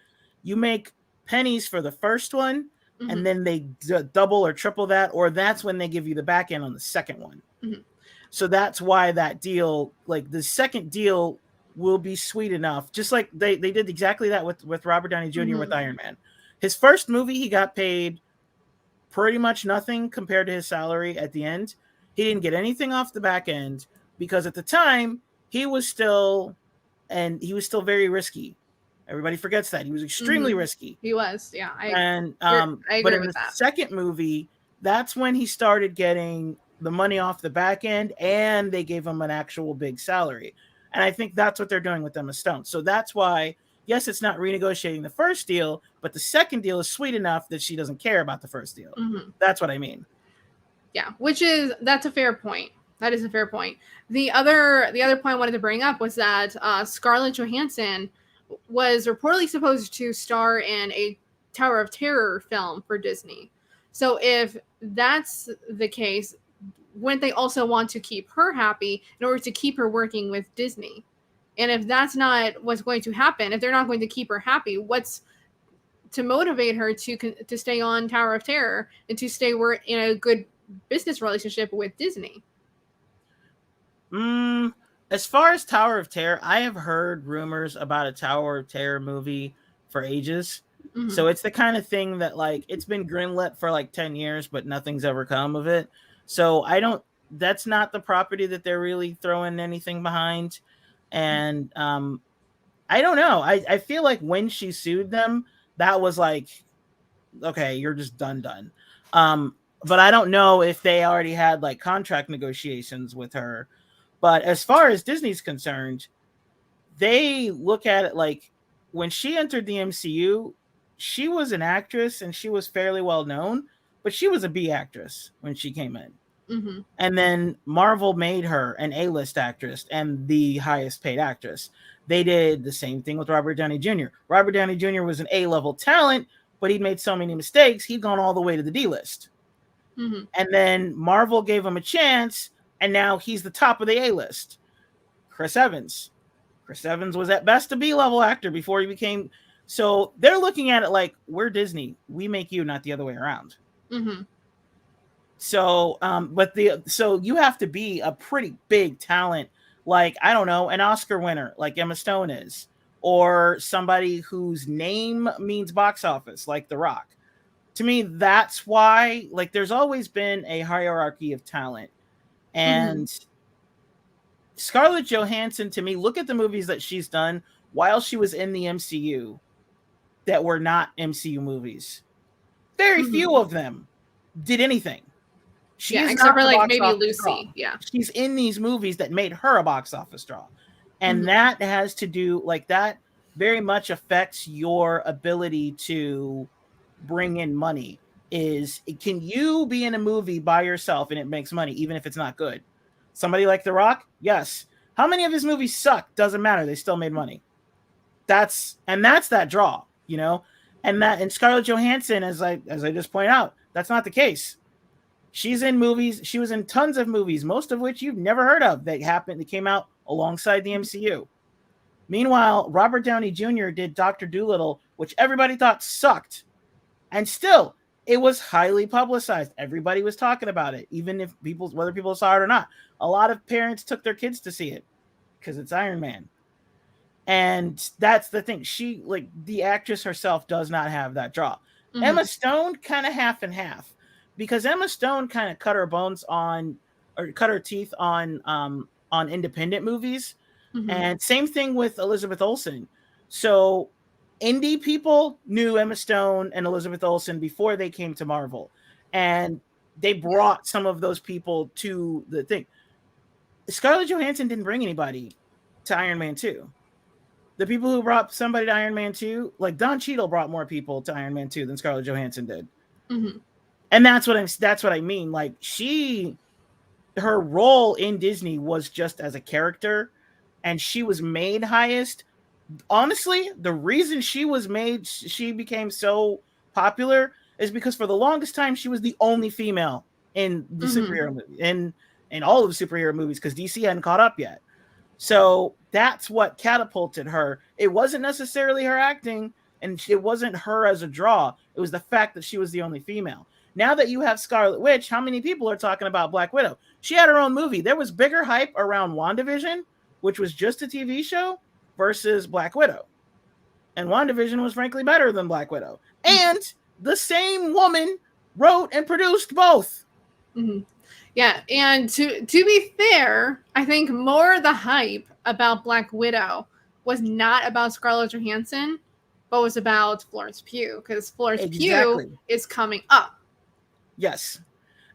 you make pennies for the first one, and then they double or triple that, or that's when they give you the back end on the second one. So that's why that deal, like the second deal, will be sweet enough. Just like they did exactly that with Robert Downey Jr. with Iron Man. His first movie, he got paid pretty much nothing compared to his salary at the end. He didn't get anything off the back end because at the time he was still very risky. Everybody forgets that he was extremely risky. He was, yeah. I agree but in with the that. second movie, that's when he started getting the money off the back end, and they gave him an actual big salary. And I think that's what they're doing with Emma Stone. So that's why, yes, it's not renegotiating the first deal, but the second deal is sweet enough that she doesn't care about the first deal. That's what I mean. Yeah, that's a fair point. That is a fair point. The other point I wanted to bring up was that Scarlett Johansson was reportedly supposed to star in a Tower of Terror film for Disney. So if that's the case, wouldn't they also want to keep her happy in order to keep her working with Disney? And if that's not what's going to happen, if they're not going to keep her happy, what's to motivate her to stay on Tower of Terror and to stay in a good business relationship with Disney? As far as Tower of Terror, I have heard rumors about a Tower of Terror movie for ages. So it's the kind of thing that, like, it's been greenlit for like 10 years, but nothing's ever come of it. So that's not the property that they're really throwing anything behind. And I don't know. I feel like when she sued them, that was like, okay, you're just done. But I don't know if they already had like contract negotiations with her. But as far as Disney's concerned, they look at it like when she entered the MCU, she was an actress and she was fairly well known, but she was a B actress when she came in. And then Marvel made her an A-list actress and the highest paid actress. They did the same thing with Robert Downey Jr. Robert Downey Jr. was an A-level talent, but he'd made so many mistakes, he'd gone all the way to the D-list. And then Marvel gave him a chance, and now he's the top of the A-list. Chris Evans was at best a B-level actor before he became... So they're looking at it like, we're Disney. We make you, not the other way around. So, so you have to be a pretty big talent, like, I don't know, an Oscar winner, like Emma Stone is, or somebody whose name means box office, like The Rock. To me, that's why, like, there's always been a hierarchy of talent. And Scarlett Johansson, to me, look at the movies that she's done while she was in the MCU that were not MCU movies. Very few of them did anything. Except for like maybe Lucy. Yeah. She's in these movies that made her a box office draw. And that has to do, like, that very much affects your ability to bring in money. Can you be in a movie by yourself and it makes money, even if it's not good? Somebody like The Rock? Yes. How many of his movies suck? Doesn't matter. They still made money. That's that draw, you know? And Scarlett Johansson, as I just pointed out, that's not the case. She's in movies. She was in tons of movies, most of which you've never heard of that came out alongside the MCU. Meanwhile, Robert Downey Jr. did Dr. Dolittle, which everybody thought sucked. And still, it was highly publicized. Everybody was talking about it, even if whether people saw it or not. A lot of parents took their kids to see it because it's Iron Man. And that's the thing. She, like, the actress herself does not have that draw. Emma Stone, kind of half and half. Because Emma Stone kind of cut her teeth on independent movies. And same thing with Elizabeth Olsen. So indie people knew Emma Stone and Elizabeth Olsen before they came to Marvel. And they brought some of those people to the thing. Scarlett Johansson didn't bring anybody to Iron Man 2. The people who brought somebody to Iron Man 2, like Don Cheadle brought more people to Iron Man 2 than Scarlett Johansson did. And that's what I mean. Like, she her role in Disney was just as a character, and she was made highest. Honestly, the reason she became so popular is because for the longest time she was the only female in the superhero movie, in all of the superhero movies, because DC hadn't caught up yet. So that's what catapulted her. It wasn't necessarily her acting, and it wasn't her as a draw. It was the fact that she was the only female. Now that you have Scarlet Witch, how many people are talking about Black Widow? She had her own movie. There was bigger hype around WandaVision, which was just a TV show, versus Black Widow. And WandaVision was frankly better than Black Widow. And the same woman wrote and produced both. Mm-hmm. Yeah, and to be fair, I think more the hype about Black Widow was not about Scarlett Johansson, but was about Florence Pugh, because Florence Pugh is coming up. Yes.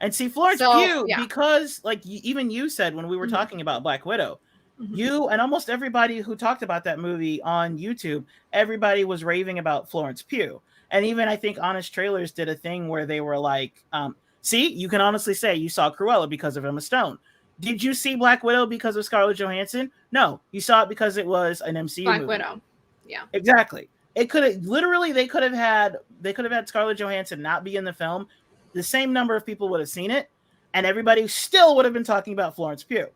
And see, Florence Pugh, because like even you said when we were talking about Black Widow, you and almost everybody who talked about that movie on YouTube, everybody was raving about Florence Pugh. And even I think Honest Trailers did a thing where they were like, see, you can honestly say you saw Cruella because of Emma Stone. Did you see Black Widow because of Scarlett Johansson? No, you saw it because it was an MCU Black movie. Widow. Yeah. Exactly. It could have literally they could have had Scarlett Johansson not be in the film. The same number of people would have seen it, and everybody still would have been talking about Florence Pugh.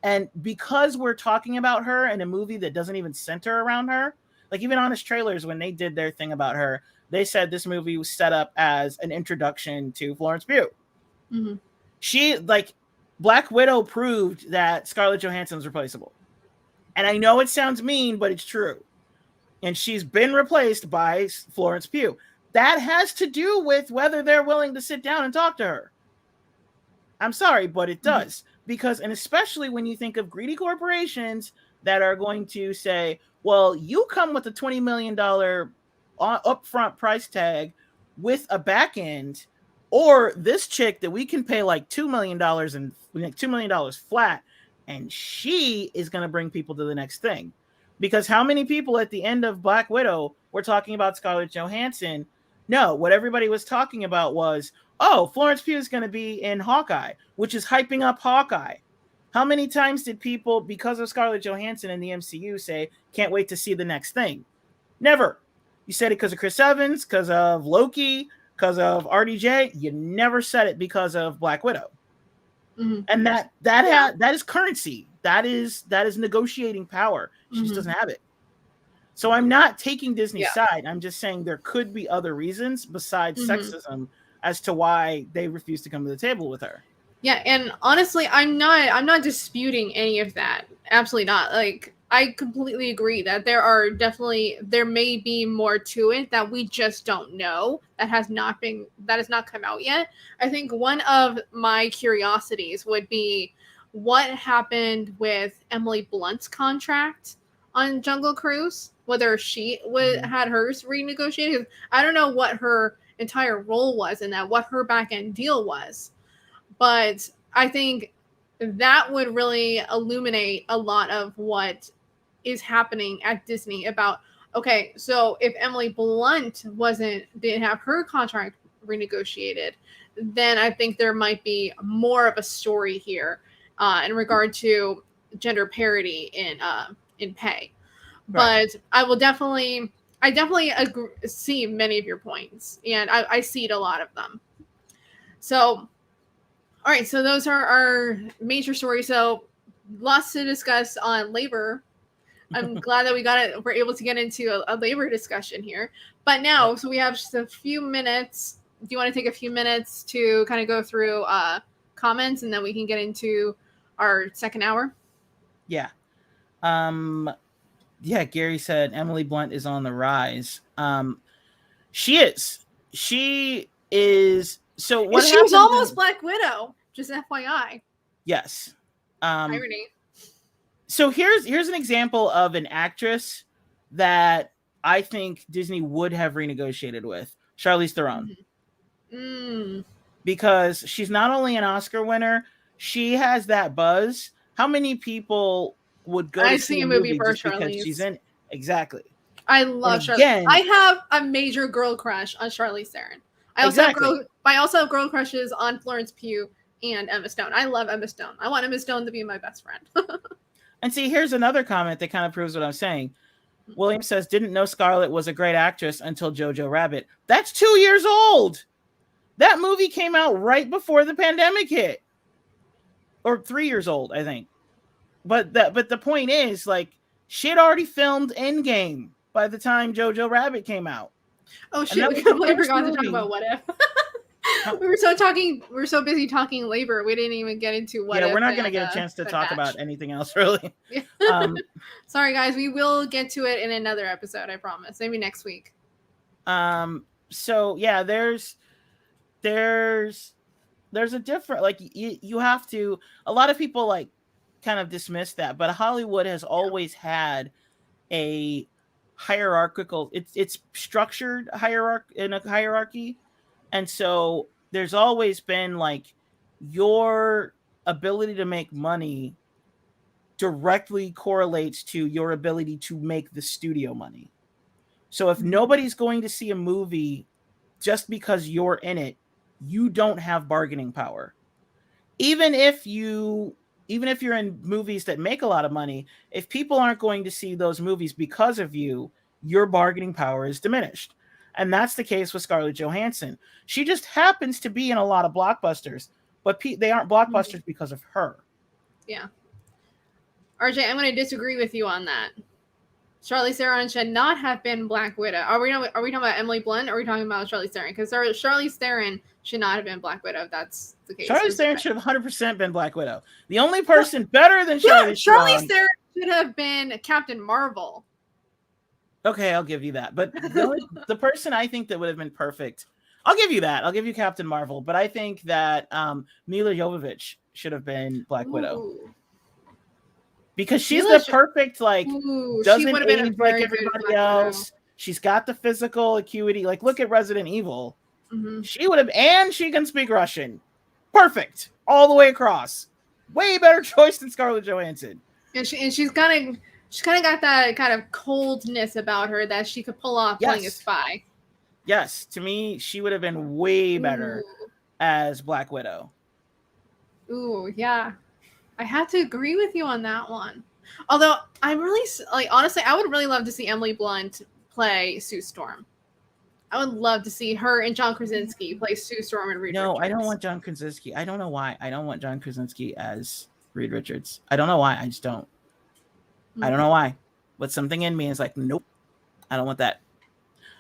And because we're talking about her in a movie that doesn't even center around her, like even Honest Trailers, when they did their thing about her, they said this movie was set up as an introduction to Florence Pugh. Mm-hmm. She, like, Black Widow proved that Scarlett Johansson was replaceable. And I know it sounds mean, but it's true. And she's been replaced by Florence Pugh. That has to do with whether they're willing to sit down and talk to her. I'm sorry, but it does. Because, and especially when you think of greedy corporations that are going to say, well, you come with a $20 million upfront price tag with a back end, or this chick that we can pay like $2 million and $2 million flat, and she is going to bring people to the next thing. Because how many people at the end of Black Widow were talking about Scarlett Johansson? No, what everybody was talking about was, oh, Florence Pugh is going to be in Hawkeye, which is hyping up Hawkeye. How many times did people, because of Scarlett Johansson in the MCU, say, can't wait to see the next thing? Never. You said it because of Chris Evans, because of Loki, because of RDJ. You never said it because of Black Widow. Mm-hmm. And that is currency. That is negotiating power. She just doesn't have it. So I'm not taking Disney's side. I'm just saying there could be other reasons besides sexism as to why they refuse to come to the table with her. Yeah, and honestly, I'm not disputing any of that. Absolutely not. Like, I completely agree that there may be more to it that we just don't know, that has not come out yet. I think one of my curiosities would be what happened with Emily Blunt's contract on Jungle Cruise, whether she had hers renegotiated. I don't know what her entire role was in that, what her back end deal was, but I think that would really illuminate a lot of what is happening at Disney about, okay, so if Emily Blunt didn't have her contract renegotiated, then I think there might be more of a story here in regard to gender parity in pay. Right. But I definitely see many of your points, and I see a lot of them. So, all right, so those are our major stories. So, lots to discuss on labor. I'm glad that we're able to get into a labor discussion here. But now, so we have just a few minutes. Do you want to take a few minutes to kind of go through comments, and then we can get into our second hour? Yeah. Yeah, Gary said Emily Blunt is on the rise. She is. So what? She was almost Black Widow. Just FYI. Yes. Irony. So here's an example of an actress that I think Disney would have renegotiated with, Charlize Theron. Because she's not only an Oscar winner, she has that buzz. How many people would go to see a movie for just because she's in it? Exactly. I love Charlize. I have a major girl crush on Charlize Theron. I also have girl crushes on Florence Pugh and Emma Stone. I love Emma Stone. I want Emma Stone to be my best friend. And see, here's another comment that kind of proves what I'm saying. William says, didn't know Scarlett was a great actress until Jojo Rabbit. That's 2 years old. That movie came out right before the pandemic hit. Or 3 years old, I think. But the point is, like, she had already filmed Endgame by the time Jojo Rabbit came out. Oh shit, we completely forgot to talk about What If. We were so busy talking labor, we didn't even get into What If. Yeah, we're not going to get a chance to talk about anything else, really. Sorry, guys. We will get to it in another episode, I promise. Maybe next week. So, yeah, there's a different, like, you have to, a lot of people, like, kind of dismiss that, but Hollywood has always had a hierarchical, it's structured in a hierarchy. And so there's always been, like, your ability to make money directly correlates to your ability to make the studio money. So if nobody's going to see a movie just because you're in it, you don't have bargaining power. Even if you're in movies that make a lot of money, if people aren't going to see those movies because of you, your bargaining power is diminished. And that's the case with Scarlett Johansson. She just happens to be in a lot of blockbusters, but they aren't blockbusters because of her. Yeah. RJ, I'm going to disagree with you on that. Charlize Theron should not have been Black Widow. Are we talking about Emily Blunt, or are we talking about Charlize Theron? Because Charlize Theron should not have been Black Widow, if that's the case. Charlize Theron should have 100% been Black Widow. The only person better than Charlize Theron should have been Captain Marvel. Okay, I'll give you that. But the person I think that would have been perfect, I'll give you that. I'll give you Captain Marvel. But I think that Mila Jovovich should have been Black Widow. Because she's the perfect, like, doesn't age like everybody else. She's got the physical acuity. Like, look at Resident Evil. Mm-hmm. She would have, and she can speak Russian. Perfect. All the way across. Way better choice than Scarlett Johansson. And she's kind of got that kind of coldness about her that she could pull off playing a spy. Yes. To me, she would have been way better as Black Widow. Ooh, yeah. I have to agree with you on that one. Although I'm really, like, honestly, I would really love to see Emily Blunt play Sue Storm. I would love to see her and John Krasinski play Sue Storm and Reed Richards. I don't want John Krasinski. I don't know why. I don't want John Krasinski as Reed Richards. I don't know why. I just don't. I don't know why. But something in me is like, nope. I don't want that.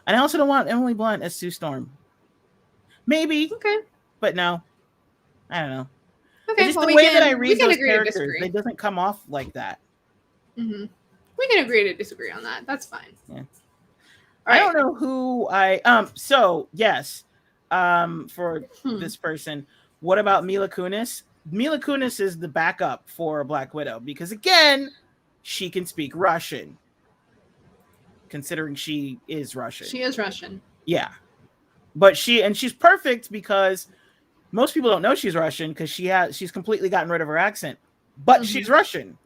And I also don't want Emily Blunt as Sue Storm. Maybe. Okay. But no. I don't know. Okay, it's just the way that I read those characters, it doesn't come off like that. Mm-hmm. We can agree to disagree on that. That's fine. Yeah. I don't know who so yes. For this person, what about Mila Kunis? Mila Kunis is the backup for Black Widow because, again, she can speak Russian. Considering she is Russian. She is Russian. Yeah. But she's perfect because most people don't know she's Russian because she's completely gotten rid of her accent. But she's Russian.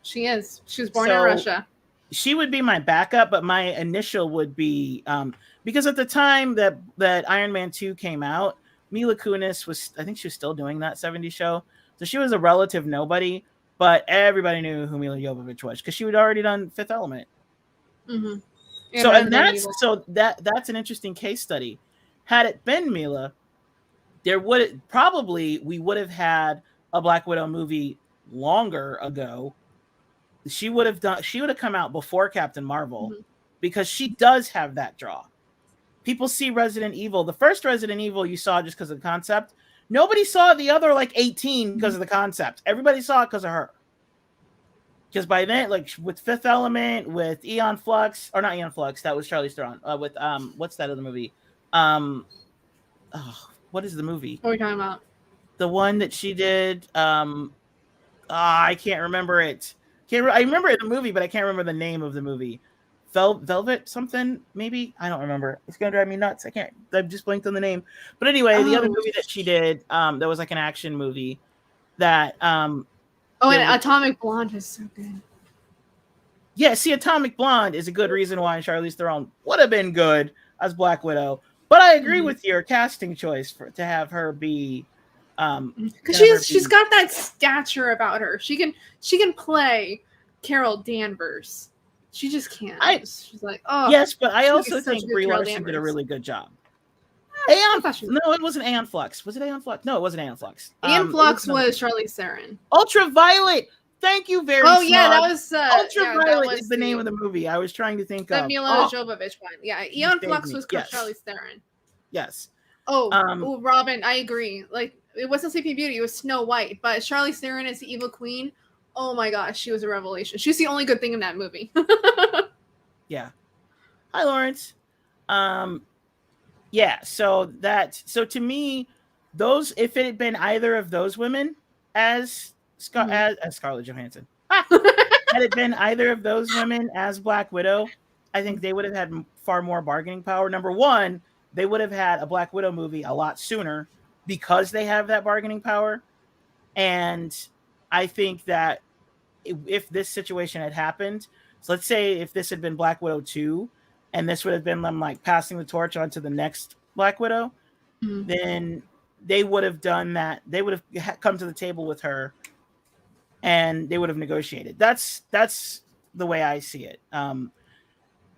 She is. She was born in Russia. She would be my backup, but my initial would be because at the time that Iron Man 2 came out, Mila Kunis I think she was still doing that 70s show. So she was a relative nobody, but everybody knew who Mila Jovovich was because she had already done Fifth Element. Mm-hmm. That's an interesting case study. Had it been Mila, we would have had a Black Widow movie longer ago. She would have come out before Captain Marvel because she does have that draw. People see Resident Evil. The first Resident Evil you saw just because of the concept. Nobody saw the other 18 because of the concept. Everybody saw it because of her. Because by then, like with Fifth Element, with Aeon Flux, or not Aeon Flux, that was Charlize Theron. With what's that other movie? What is the movie? What are we talking about? The one that she did. I can't remember it. I remember the movie, but I can't remember the name of the movie. Velvet something, maybe? I don't remember. It's going to drive me nuts. I've just blanked on the name. But anyway, the other movie that she did, that was like an action movie that... and Atomic Blonde is so good. Yeah, see, Atomic Blonde is a good reason why Charlize Theron would have been good as Black Widow. But I agree with your casting choice to have her be Because she's got that stature about her. She can play Carol Danvers. She just can't. She's like, oh yes, but I also think Brie Larson did a really good job. No, it wasn't Aeon Flux. Was it Aeon Flux? No, it wasn't Aeon Flux. Aeon Flux was Charlize Theron. Ultraviolet. Thank you very much. Oh yeah, that was Ultraviolet is the name of the movie. I was trying to think of Mila Jovovich one. Yeah, Aeon Flux was Charlize Theron. Yes. Oh, Robin, I agree. Like, it wasn't Sleeping Beauty, it was Snow White, but Charlize Theron as the evil queen. Oh my gosh, she was a revelation. She's the only good thing in that movie. Yeah. Hi, Lawrence. Yeah, so to me, those, if it had been either of those women as Scarlett Johansson, had it been either of those women as Black Widow, I think they would have had far more bargaining power. Number one, they would have had a Black Widow movie a lot sooner because they have that bargaining power. And I think that if this situation had happened, so let's say if this had been Black Widow 2, and this would have been them like passing the torch on to the next Black Widow, then they would have done that. They would have come to the table with her and they would have negotiated. That's the way I see it.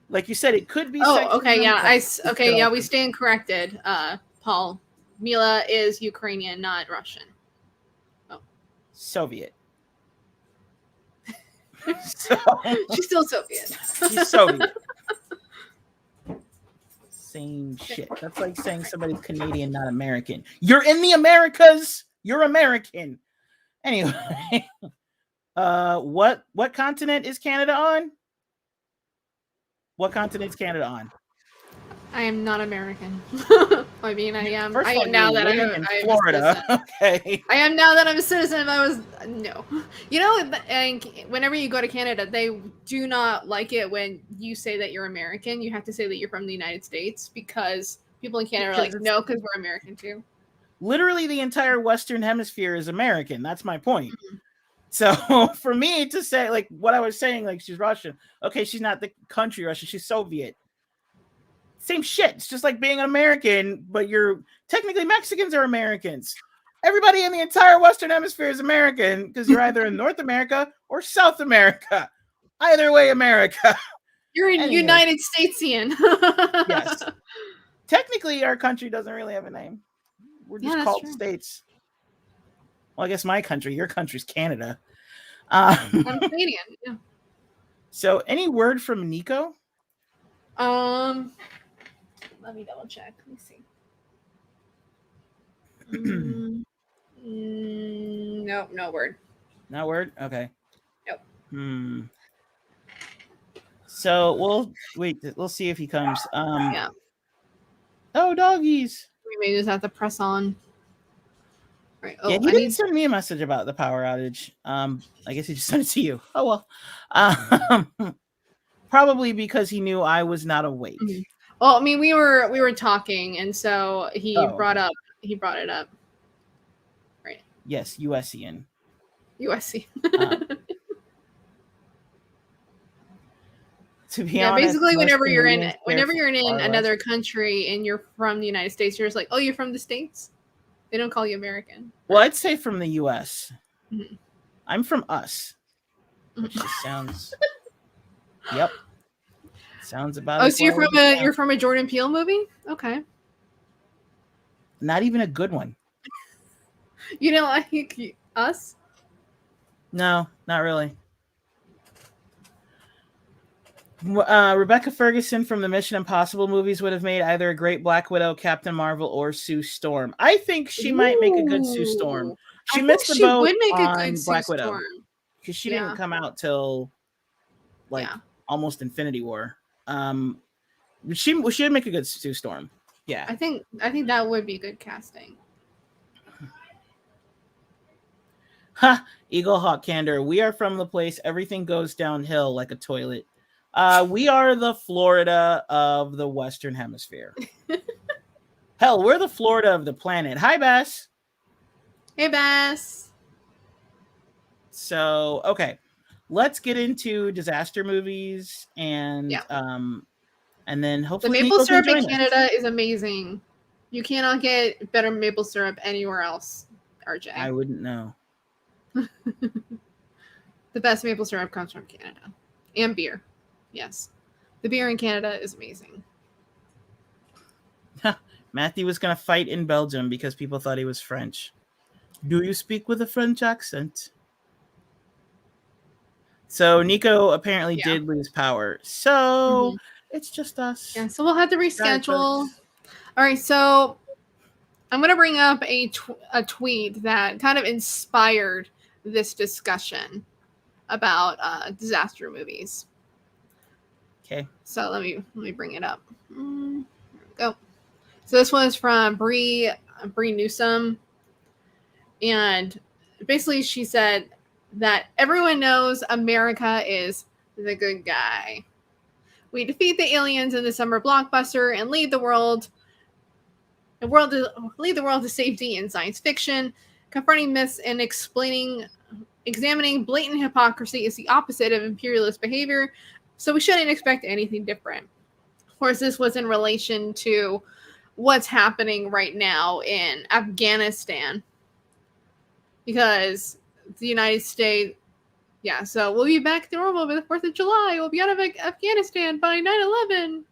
Like you said, it could be. Oh, okay. Yeah. We stand corrected. Paul, Mila is Ukrainian, not Russian. Oh. Soviet. She's still Soviet. She's Soviet. Same shit. That's like saying somebody's Canadian, not American. You're in the Americas. You're American. Anyway, what continent is Canada on? What continent is Canada on? I am not American. I mean, I am. First I am now that I'm in Florida. Okay. I am now that I'm a citizen. No. You know, and whenever you go to Canada, they do not like it when you say that you're American. You have to say that you're from the United States because people in Canada are like, no, because we're American too. Literally, the entire Western Hemisphere is American. That's my point. Mm-hmm. So for me to say, like what I was saying, like she's Russian. Okay, she's not the country Russian. She's Soviet. Same shit. It's just like being an American, but you're technically Mexicans are Americans. Everybody in the entire Western Hemisphere is American because you're either in North America or South America. Either way, America. You're in United Statesian. Yes. Technically, our country doesn't really have a name. We're just called states. Well, I guess my country, your country's Canada. I'm Canadian. Yeah. So, any word from Nico? Let me double check. Let me see. Nope, no word. No word? Okay. Nope. So we'll see if he comes. Yeah. Oh, doggies. We may just have to press on. Right. Yeah, he didn't send me a message about the power outage. I guess he just sent it to you. Oh well. Probably because he knew I was not awake. Mm-hmm. Well, I mean, we were talking, and so he brought it up. Right. Yes, USian. USC. To be honest, basically, whenever you're in another country and you're from the United States, you're just like, oh, you're from the States. They don't call you American. Well, I'd say from the U.S. Mm-hmm. I'm from us, which just sounds. Yep. Sounds about. Oh, so you're from a Jordan Peele movie? Okay. Not even a good one. You don't like Us? No, not really. Rebecca Ferguson from the Mission Impossible movies would have made either a great Black Widow, Captain Marvel, or Sue Storm. I think she might make a good Sue Storm. She missed the boat on Black Widow because she didn't come out till almost Infinity War. She would make a good Sue Storm. Yeah, I think that would be good casting. Ha! Eagle Hawk Candor. We are from the place everything goes downhill like a toilet. We are the Florida of the Western Hemisphere. Hell, we're the Florida of the planet. Hi, Bass. Hey, Bass. So, okay, let's get into disaster movies and then hopefully the maple syrup in Canada is amazing. You cannot get better maple syrup anywhere else. RJ. I wouldn't know. The best maple syrup comes from Canada. And beer. Yes. The beer in Canada is amazing. Matthew was going to fight in Belgium because people thought he was French. Do you speak with a French accent? So Nico apparently did lose power. So it's just us. Yeah, so we'll have to reschedule. All right, so I'm going to bring up a tweet that kind of inspired this discussion about disaster movies. Okay. So let me bring it up. Here we go. So this was from Bree Newsom, and basically she said that everyone knows America is the good guy. We defeat the aliens in the summer blockbuster and lead the world to safety in science fiction. Confronting myths and examining blatant hypocrisy is the opposite of imperialist behavior, so we shouldn't expect anything different. Of course, this was in relation to what's happening right now in Afghanistan, because the United States, so we'll be back to normal by the 4th of July. We'll be out of Afghanistan by 9/11.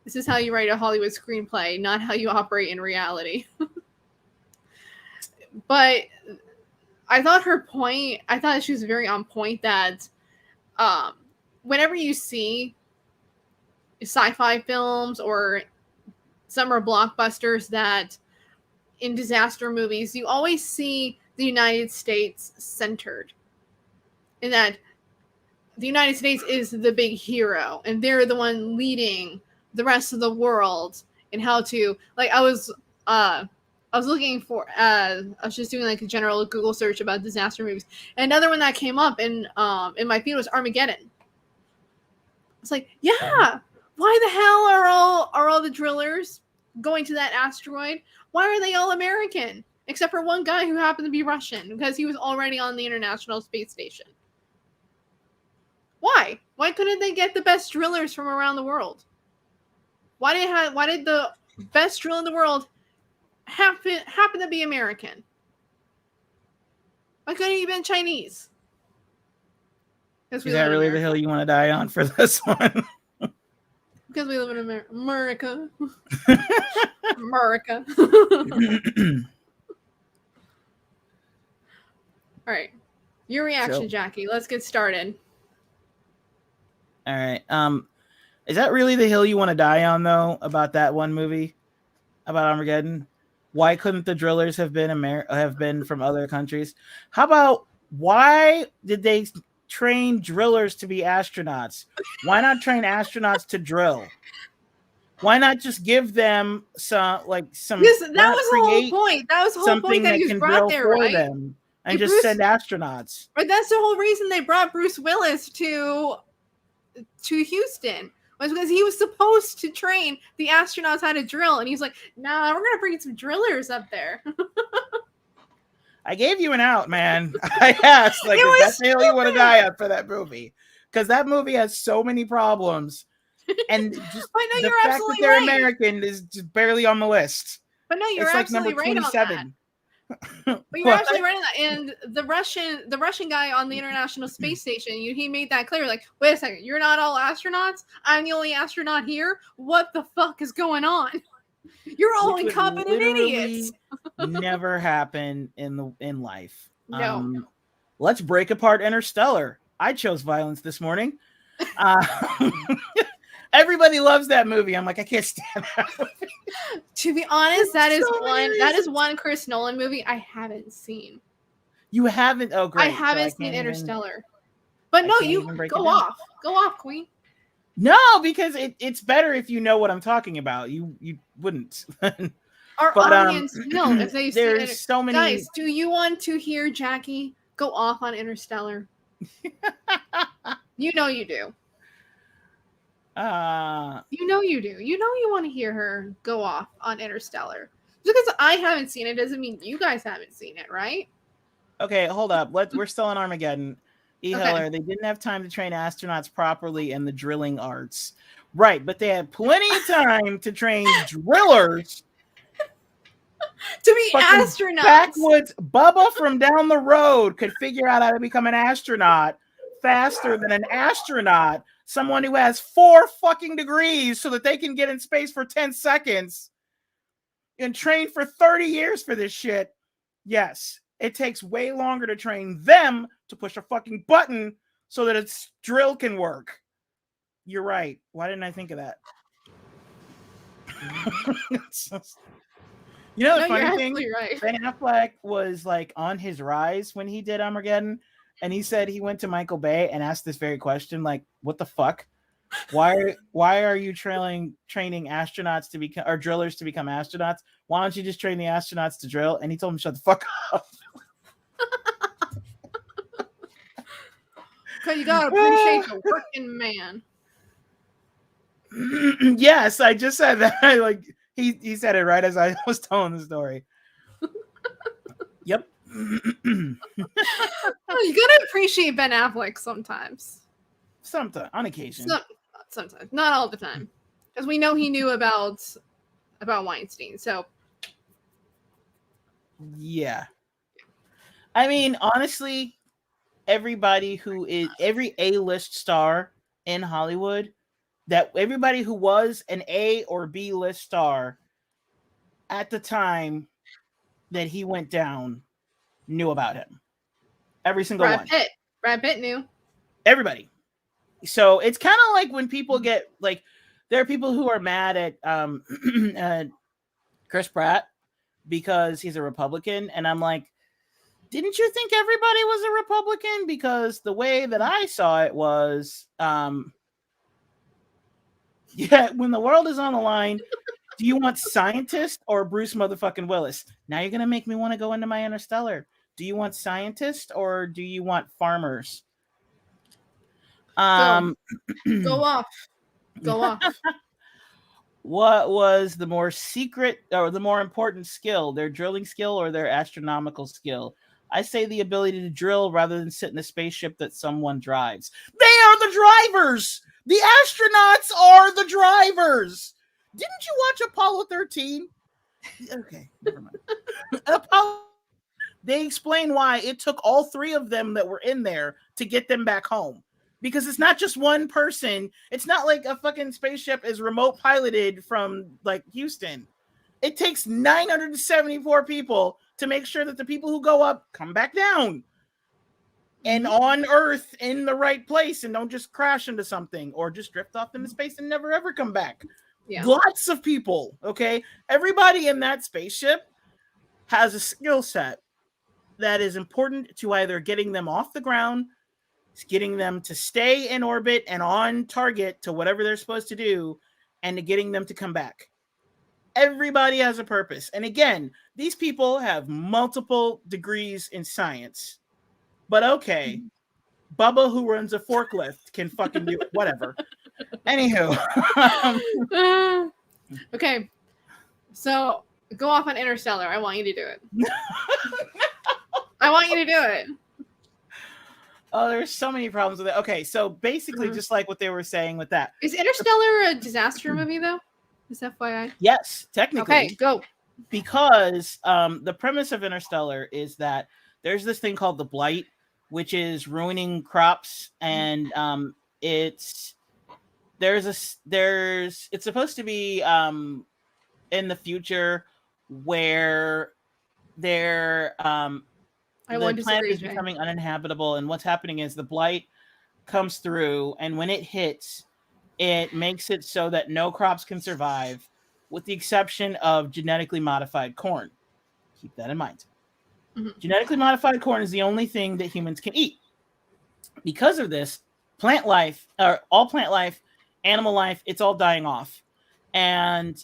This is how you write a Hollywood screenplay, not how you operate in reality. But I thought she was very on point that whenever you see sci-fi films or summer blockbusters that in disaster movies, you always see the United States centered. In that the United States is the big hero and they're the one leading the rest of the world and how to, like, I was looking for I was just doing like a general Google search about disaster movies. And another one that came up in my feed was Armageddon. It's like, yeah, why the hell are all the drillers going to that asteroid? Why are they all American? Except for one guy who happened to be Russian because he was already on the International Space Station. Why? Why couldn't they get the best drillers from around the world? Why did the best driller in the world happen to be American? Why couldn't he have been Chinese? Is that really the hill you want to die on for this one? Because we live in America. America. All right. Your reaction, Jackie. Let's get started. All right. Is that really the hill you want to die on, though, about that one movie about Armageddon? Why couldn't the drillers have been from other countries? How about why did they train drillers to be astronauts? Why not train astronauts to drill? Why not just give them some? That was the whole point. That was the whole point that he was brought there, right? Them and just send astronauts. Right. That's the whole reason they brought Bruce Willis to Houston. Was because he was supposed to train the astronauts how to drill, and he's like, "Nah, we're gonna bring some drillers up there." I gave you an out, man. I asked, like, is that the hill you want to die on for that movie? Because that movie has so many problems, and just the fact that they're American is just barely on the list. But no, you're absolutely right on that. But you're absolutely right on that. And the Russian guy on the International Space Station, he made that clear. Like, wait a second, you're not all astronauts. I'm the only astronaut here. What the fuck is going on? You're all incompetent idiots. Never happen in life. No. Let's break apart Interstellar. I chose violence this morning. Everybody loves that movie. I'm like, I can't stand that movie. To be honest, that is one Chris Nolan movie I haven't seen. You haven't? Oh, great. I haven't seen Interstellar. But no, you go off. Go off, Queen. No, because it's better if you know what I'm talking about. You wouldn't. Our audience will if they see There's so many. Guys, do you want to hear Jackie go off on Interstellar? You know you do. You know you do. You know you want to hear her go off on Interstellar. Just because I haven't seen it doesn't mean you guys haven't seen it, right? Okay, hold up. We're still in Armageddon. Heller, they didn't have time to train astronauts properly in the drilling arts. Right, but they had plenty of time to train drillers to be Fucking astronauts. Backwoods Bubba from down the road could figure out how to become an astronaut faster than an astronaut, someone who has 4 fucking degrees so that they can get in space for 10 seconds and train for 30 years for this shit. Yes, it takes way longer to train them to push a fucking button so that its drill can work. You're right. Why didn't I think of that? You know the funny thing? Right. Ben Affleck was like on his rise when he did Armageddon, and he said he went to Michael Bay and asked this very question, like, "What the fuck? Why are you training astronauts to become or drillers to become astronauts? Why don't you just train the astronauts to drill?" And he told him, "Shut the fuck up." Because you gotta appreciate the working man. Yes, I just said that. Like he said it right as I was telling the story. Yep. You gotta appreciate Ben Affleck sometimes. Sometimes, on occasion. Sometimes, not all the time, because we know he knew about Weinstein. So, yeah. I mean, honestly, everybody who is every A-list star in Hollywood, that everybody who was an A or B list star at the time that he went down knew about him. Every single one. Brad Pitt knew. Everybody. So it's kind of like when people get like, there are people who are mad at Chris Pratt because he's a Republican, and I'm like, didn't you think everybody was a Republican? Because the way that I saw it was, yeah, when the world is on the line, do you want scientist or Bruce motherfucking Willis? Now you're gonna make me want to go into my Interstellar. Do you want scientists or do you want farmers? Go off. What was the more secret or the more important skill, their drilling skill or their astronomical skill? I say the ability to drill rather than sit in a spaceship that someone drives. They are the drivers. The astronauts are the drivers. Didn't you watch Apollo 13? Okay, never mind. They explain why it took all 3 of them that were in there to get them back home. Because it's not just one person. It's not like a fucking spaceship is remote piloted from like Houston. It takes 974 people to make sure that the people who go up come back down and on Earth in the right place and don't just crash into something or just drift off into space and never ever come back. Yeah. Lots of people, okay? Everybody in that spaceship has a skill set that is important to either getting them off the ground, getting them to stay in orbit and on target to whatever they're supposed to do, and to getting them to come back. Everybody has a purpose. And again, these people have multiple degrees in science. But okay, Bubba who runs a forklift can fucking do it. Whatever. Anywho. Okay. So go off on Interstellar. I want you to do it. I want you to do it. Oh, there's so many problems with it. Okay, so basically, just like what they were saying with that. Is Interstellar a disaster movie, though? Is FYI? Yes, technically. Okay, go. Because the premise of Interstellar is that there's this thing called the blight, which is ruining crops, and it's supposed to be in the future where the planet is becoming uninhabitable, and what's happening is the blight comes through, and when it hits, it makes it so that no crops can survive, with the exception of genetically modified corn. Keep that in mind. Mm-hmm. Genetically modified corn is the only thing that humans can eat. Because of this, plant life, or all plant life, animal life, it's all dying off. And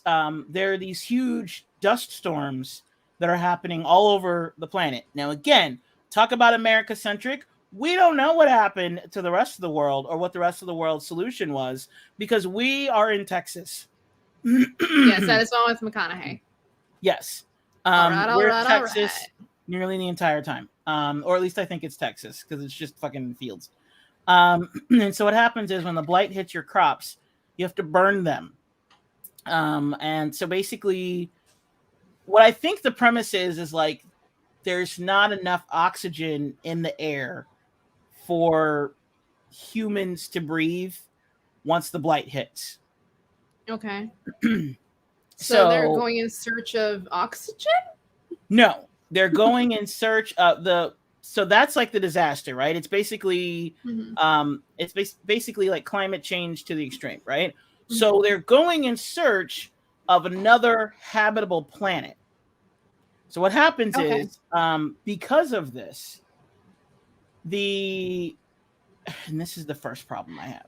there are these huge dust storms that are happening all over the planet. Now, again, talk about America-centric. We don't know what happened to the rest of the world or what the rest of the world's solution was because we are in Texas. Yes, that is one with McConaughey. Yes. We're in Texas nearly the entire time. Or at least I think it's Texas because it's just fucking fields. And so what happens is when the blight hits your crops, you have to burn them. And so basically what I think the premise is like there's not enough oxygen in the air for humans to breathe once the blight hits. Okay. So they're So going in search of oxygen? no, they're going in search of the. So that's like the disaster, right? It's basically, basically like climate change to the extreme, right? Mm-hmm. So they're going in search of another habitable planet. So what happens is, because of this, and this is the first problem I have.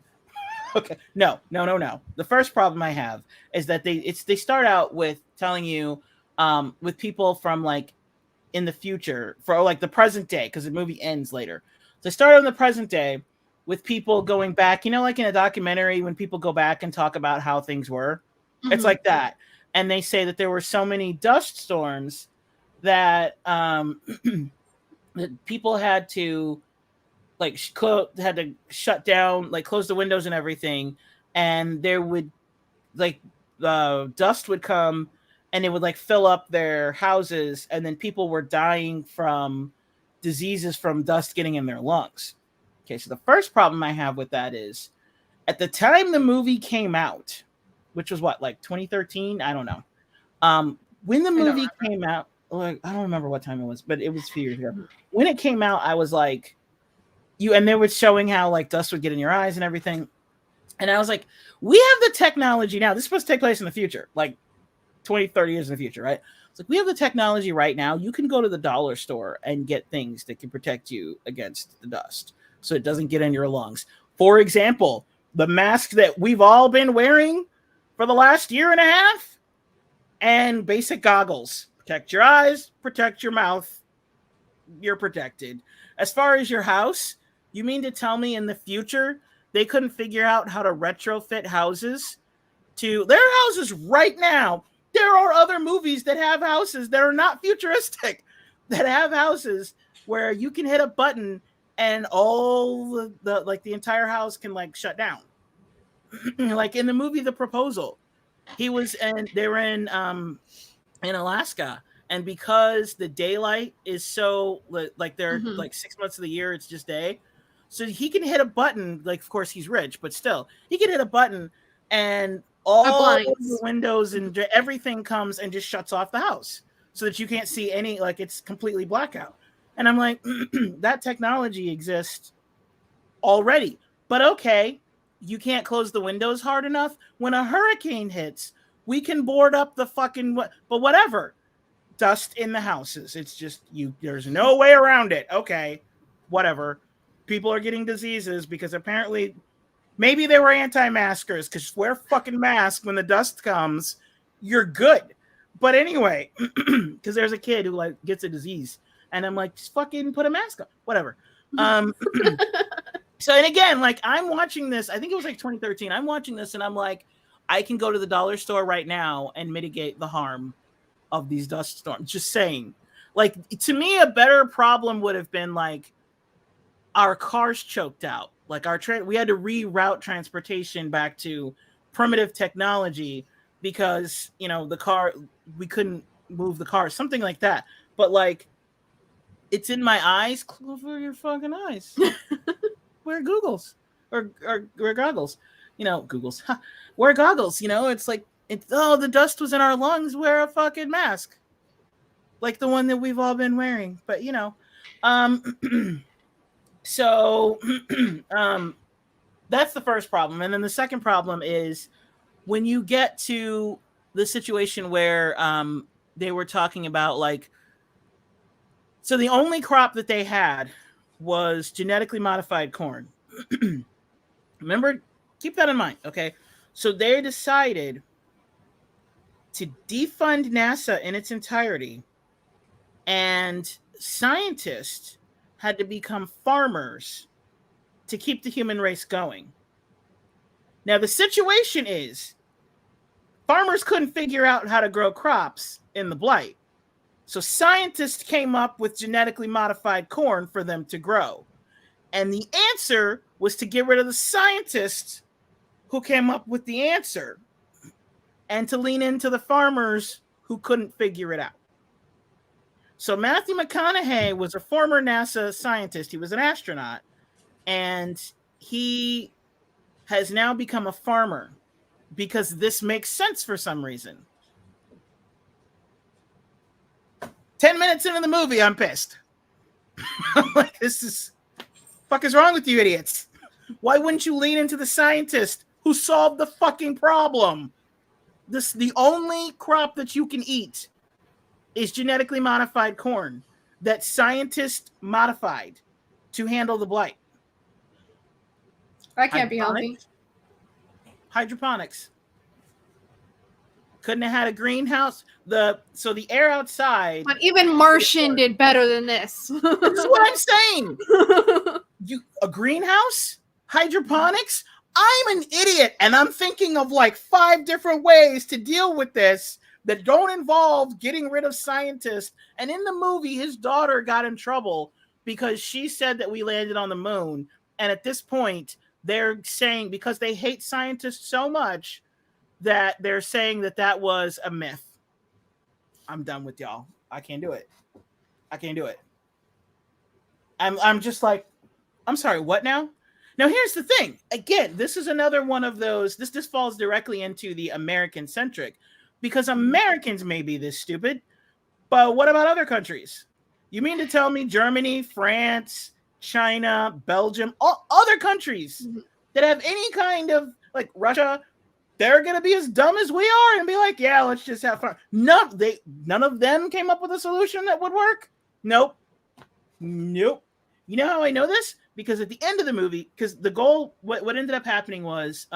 Okay, no. The first problem I have is that they start out with telling you, with people from like in the future for like the present day, because the movie ends later. So they start in the present day with people going back, like in a documentary when people go back and talk about how things were. Mm-hmm. It's like that. And they say that there were so many dust storms that that people had to like had to shut down, like close the windows and everything, and there would like dust would come and it would like fill up their houses, and then people were dying from diseases from dust getting in their lungs. Okay, so the first problem I have with that is at the time the movie came out, which was what, like 2013? I don't know. When the movie came out, like I don't remember what time it was, but it was a few years ago. When it came out, I was like, and they were showing how like dust would get in your eyes and everything. And I was like, we have the technology now. This is supposed to take place in the future, like 20, 30 years in the future, right? It's like, we have the technology right now. You can go to the dollar store and get things that can protect you against the dust so it doesn't get in your lungs. For example, the mask that we've all been wearing for the last year and a half, and basic goggles. Protect your eyes, protect your mouth. You're protected. As far as your house, you mean to tell me in the future they couldn't figure out how to retrofit houses to their houses right now? There are other movies that have houses that are not futuristic, that have houses where you can hit a button and all the entire house can like shut down. Like in the movie The Proposal, they were in Alaska, and because the daylight is so like they're like 6 months of the year, it's just day. So he can hit a button, like, of course he's rich, but still he can hit a button and all the windows and everything comes and just shuts off the house so that you can't see any, like it's completely blackout. And I'm like, that technology exists already, but okay, you can't close the windows hard enough. When a hurricane hits, we can board up the fucking, but whatever. Dust in the houses. It's just there's no way around it. Okay, whatever. People are getting diseases because apparently maybe they were anti-maskers, because wear fucking mask when the dust comes, you're good. But anyway, because there's a kid who like gets a disease, and I'm like, just fucking put a mask on. Whatever. So, and again, like I'm watching this, I think it was like 2013. I'm watching this and I'm like, I can go to the dollar store right now and mitigate the harm of these dust storms. Just saying. Like, to me, a better problem would have been like our cars choked out. Like we had to reroute transportation back to primitive technology because, we couldn't move the car, something like that. But like, it's in my eyes. Close your fucking eyes. Wear goggles or wear goggles. Googles. Wear goggles. It's like, the dust was in our lungs. Wear a fucking mask, like the one that we've all been wearing. But so that's the first problem, and then the second problem is when you get to the situation where they were talking about like, so the only crop that they had was genetically modified corn. Remember, keep that in mind, okay? So they decided to defund NASA in its entirety, and scientists had to become farmers to keep the human race going. Now, the situation is farmers couldn't figure out how to grow crops in the blight. So scientists came up with genetically modified corn for them to grow. And the answer was to get rid of the scientists who came up with the answer and to lean into the farmers who couldn't figure it out. So Matthew McConaughey was a former NASA scientist. He was an astronaut, and he has now become a farmer because this makes sense for some reason. 10 minutes into the movie, I'm pissed. I'm like, fuck is wrong with you idiots? Why wouldn't you lean into the scientist who solved the fucking problem? The only crop that you can eat is genetically modified corn that scientists modified to handle the blight. That can't be healthy. Hydroponics. Couldn't have had a greenhouse. So the air outside. But even Martian did better than this. This is what I'm saying. A greenhouse? Hydroponics? I'm an idiot, and I'm thinking of like 5 different ways to deal with this that don't involve getting rid of scientists. And in the movie, his daughter got in trouble because she said that we landed on the moon. And at this point, they're saying, because they hate scientists so much, that they're saying that was a myth. I'm done with y'all. I can't do it. I'm just like, I'm sorry, what now? Now, here's the thing. Again, this is another one of those, this falls directly into the American-centric, because Americans may be this stupid, but what about other countries? You mean to tell me Germany, France, China, Belgium, all other countries that have any kind of, like Russia, they're going to be as dumb as we are and be like, yeah, let's just have fun. None of them came up with a solution that would work? Nope. You know how I know this? Because at the end of the movie, because the goal, what ended up happening was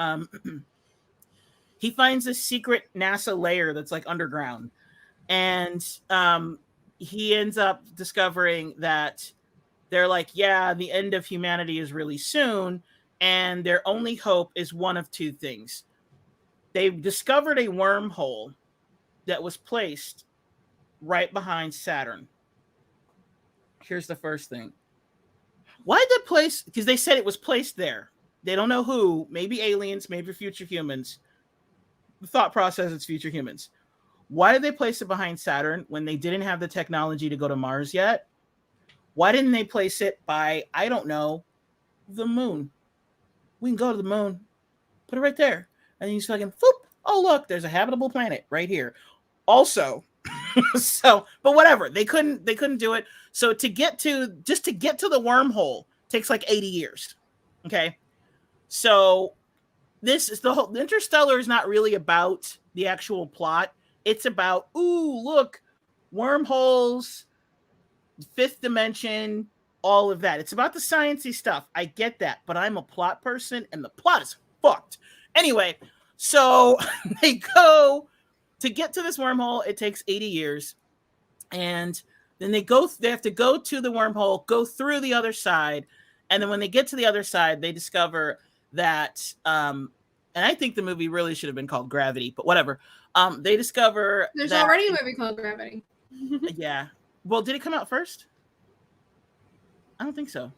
he finds this secret NASA layer that's like underground. And he ends up discovering that they're like, yeah, the end of humanity is really soon. And their only hope is one of 2 things. They've discovered a wormhole that was placed right behind Saturn. Here's the first thing. Why did they place? Because they said it was placed there. They don't know who. Maybe aliens, maybe future humans. The thought process is future humans. Why did they place it behind Saturn when they didn't have the technology to go to Mars yet? Why didn't they place it by, I don't know, the moon? We can go to the moon. Put it right there. And then you just fucking, whoop. Oh, look, there's a habitable planet right here. Also, but whatever. They couldn't do it. So to get to the wormhole takes like 80 years. Okay. So this is the Interstellar is not really about the actual plot. It's about, ooh, look, wormholes, 5th dimension, all of that. It's about the sciencey stuff. I get that, but I'm a plot person and the plot is fucked. Anyway, so they go to get to this wormhole. It takes 80 years. And then they have to go to the wormhole, go through the other side. And then when they get to the other side, they discover that, and I think the movie really should have been called Gravity, but whatever. They discover there's already a movie called Gravity. Yeah. Well, did it come out first? I don't think so.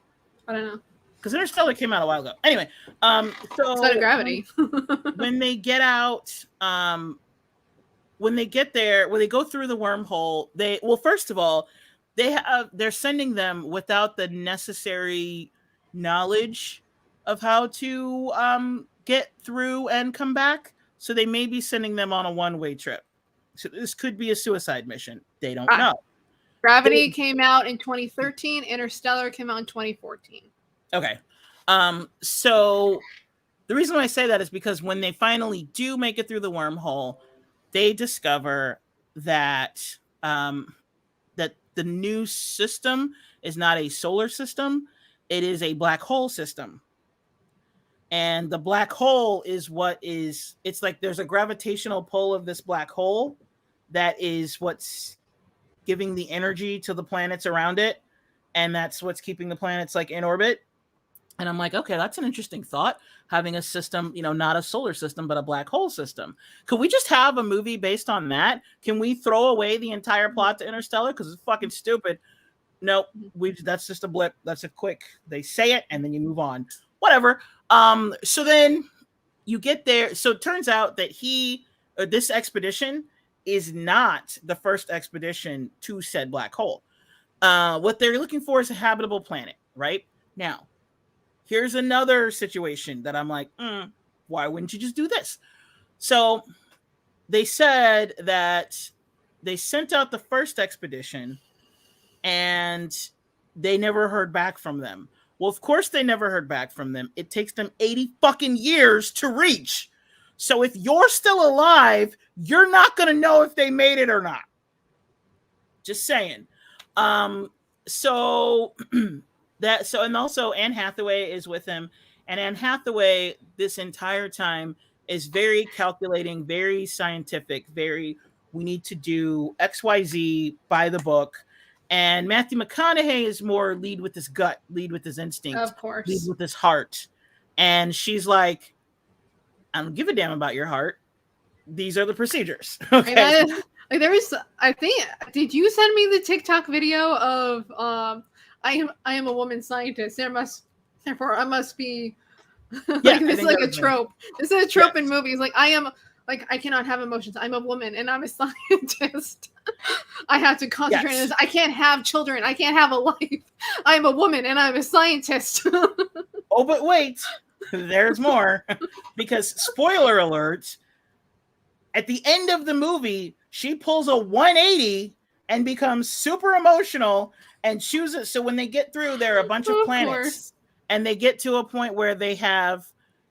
I don't know. Because Interstellar came out a while ago. Anyway, so Gravity. when they get out, when they get there, when they go through the wormhole, first of all, they're sending them without the necessary knowledge of how to get through and come back. So they may be sending them on a one-way trip. So this could be a suicide mission. They don't know. Gravity came out in 2013. Interstellar came out in 2014. Okay. So the reason why I say that is because when they finally do make it through the wormhole, they discover that that the new system is not a solar system. It is a black hole system. And the black hole is it's like there's a gravitational pull of this black hole that is what's giving the energy to the planets around it. And that's what's keeping the planets like in orbit. And I'm like, okay, that's an interesting thought. Having a system, not a solar system, but a black hole system. Could we just have a movie based on that? Can we throw away the entire plot to Interstellar? Because it's fucking stupid. Nope. That's just a blip. That's a quick, they say it and then you move on. Whatever. So then you get there. So it turns out that this expedition is not the first expedition to said black hole. What they're looking for is a habitable planet, right? Now, here's another situation that I'm like, why wouldn't you just do this? So they said that they sent out the first expedition and they never heard back from them. Well, of course they never heard back from them. It takes them 80 fucking years to reach. So if you're still alive, you're not going to know if they made it or not. Just saying. And also Anne Hathaway is with him, and Anne Hathaway this entire time is very calculating, very scientific, we need to do XYZ by the book. And Matthew McConaughey is more lead with his gut, lead with his instinct, of course, lead with his heart. And she's like, I don't give a damn about your heart. These are the procedures. Okay. Like there was, I think, did you send me the TikTok video of I am a woman scientist. Therefore I must be like this is like a trope. This is a trope in movies. Like I cannot have emotions. I'm a woman and I'm a scientist. I have to concentrate on this. I can't have children. I can't have a life. I'm a woman and I'm a scientist. Oh, but wait, there's more. Because spoiler alert, at the end of the movie, she pulls a 180 and becomes super emotional and chooses. So when they get through, there are a bunch of planets, and they get to a point where there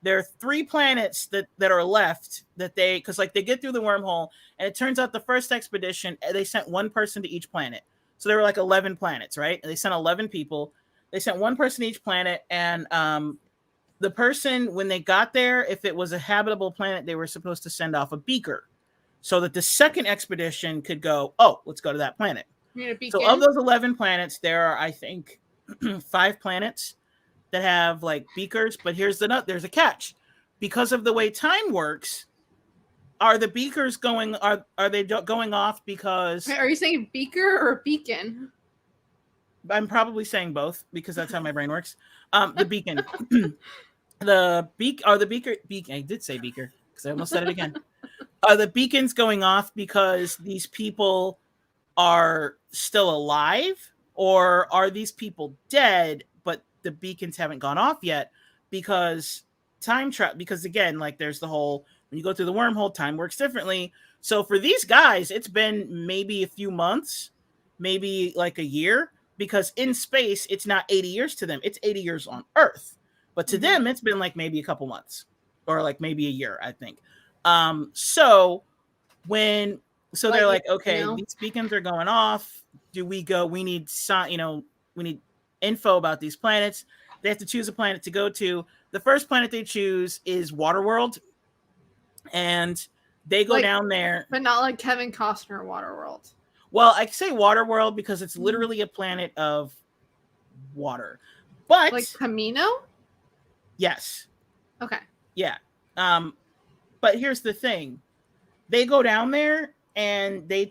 are 3 planets that are left because like they get through the wormhole, and it turns out the first expedition, they sent 1 person to each planet. So there were like 11 planets, right? And they sent 11 people. They sent 1 person to each planet, and the person, when they got there, if it was a habitable planet, they were supposed to send off a beaker so that the second expedition could go, oh, let's go to that planet. So of those 11 planets, there are, I think, 5 planets that have like beakers. But here's there's a catch. Because of the way time works, are the beakers going, are they going off because... Are you saying beaker or beacon? I'm probably saying both because that's how my brain works. The beacon. I did say beaker because I almost said it again. Are the beacons going off because these people are still alive, or are these people dead, but the beacons haven't gone off yet because time travel? Because again, like there's the whole, when you go through the wormhole, time works differently. So for these guys, it's been maybe a few months, maybe like a year, because in space, it's not 80 years to them. It's 80 years on Earth. But to them, it's been like maybe a couple months or like maybe a year, I think. So they're like, okay, these beacons are going off. We need info about these planets. They have to choose a planet to go to. The first planet they choose is Waterworld. And they go down there. But not like Kevin Costner Waterworld. Well, I say Waterworld because it's literally a planet of water. But like Camino? Yes. Okay. Yeah. But here's the thing. They go down there and they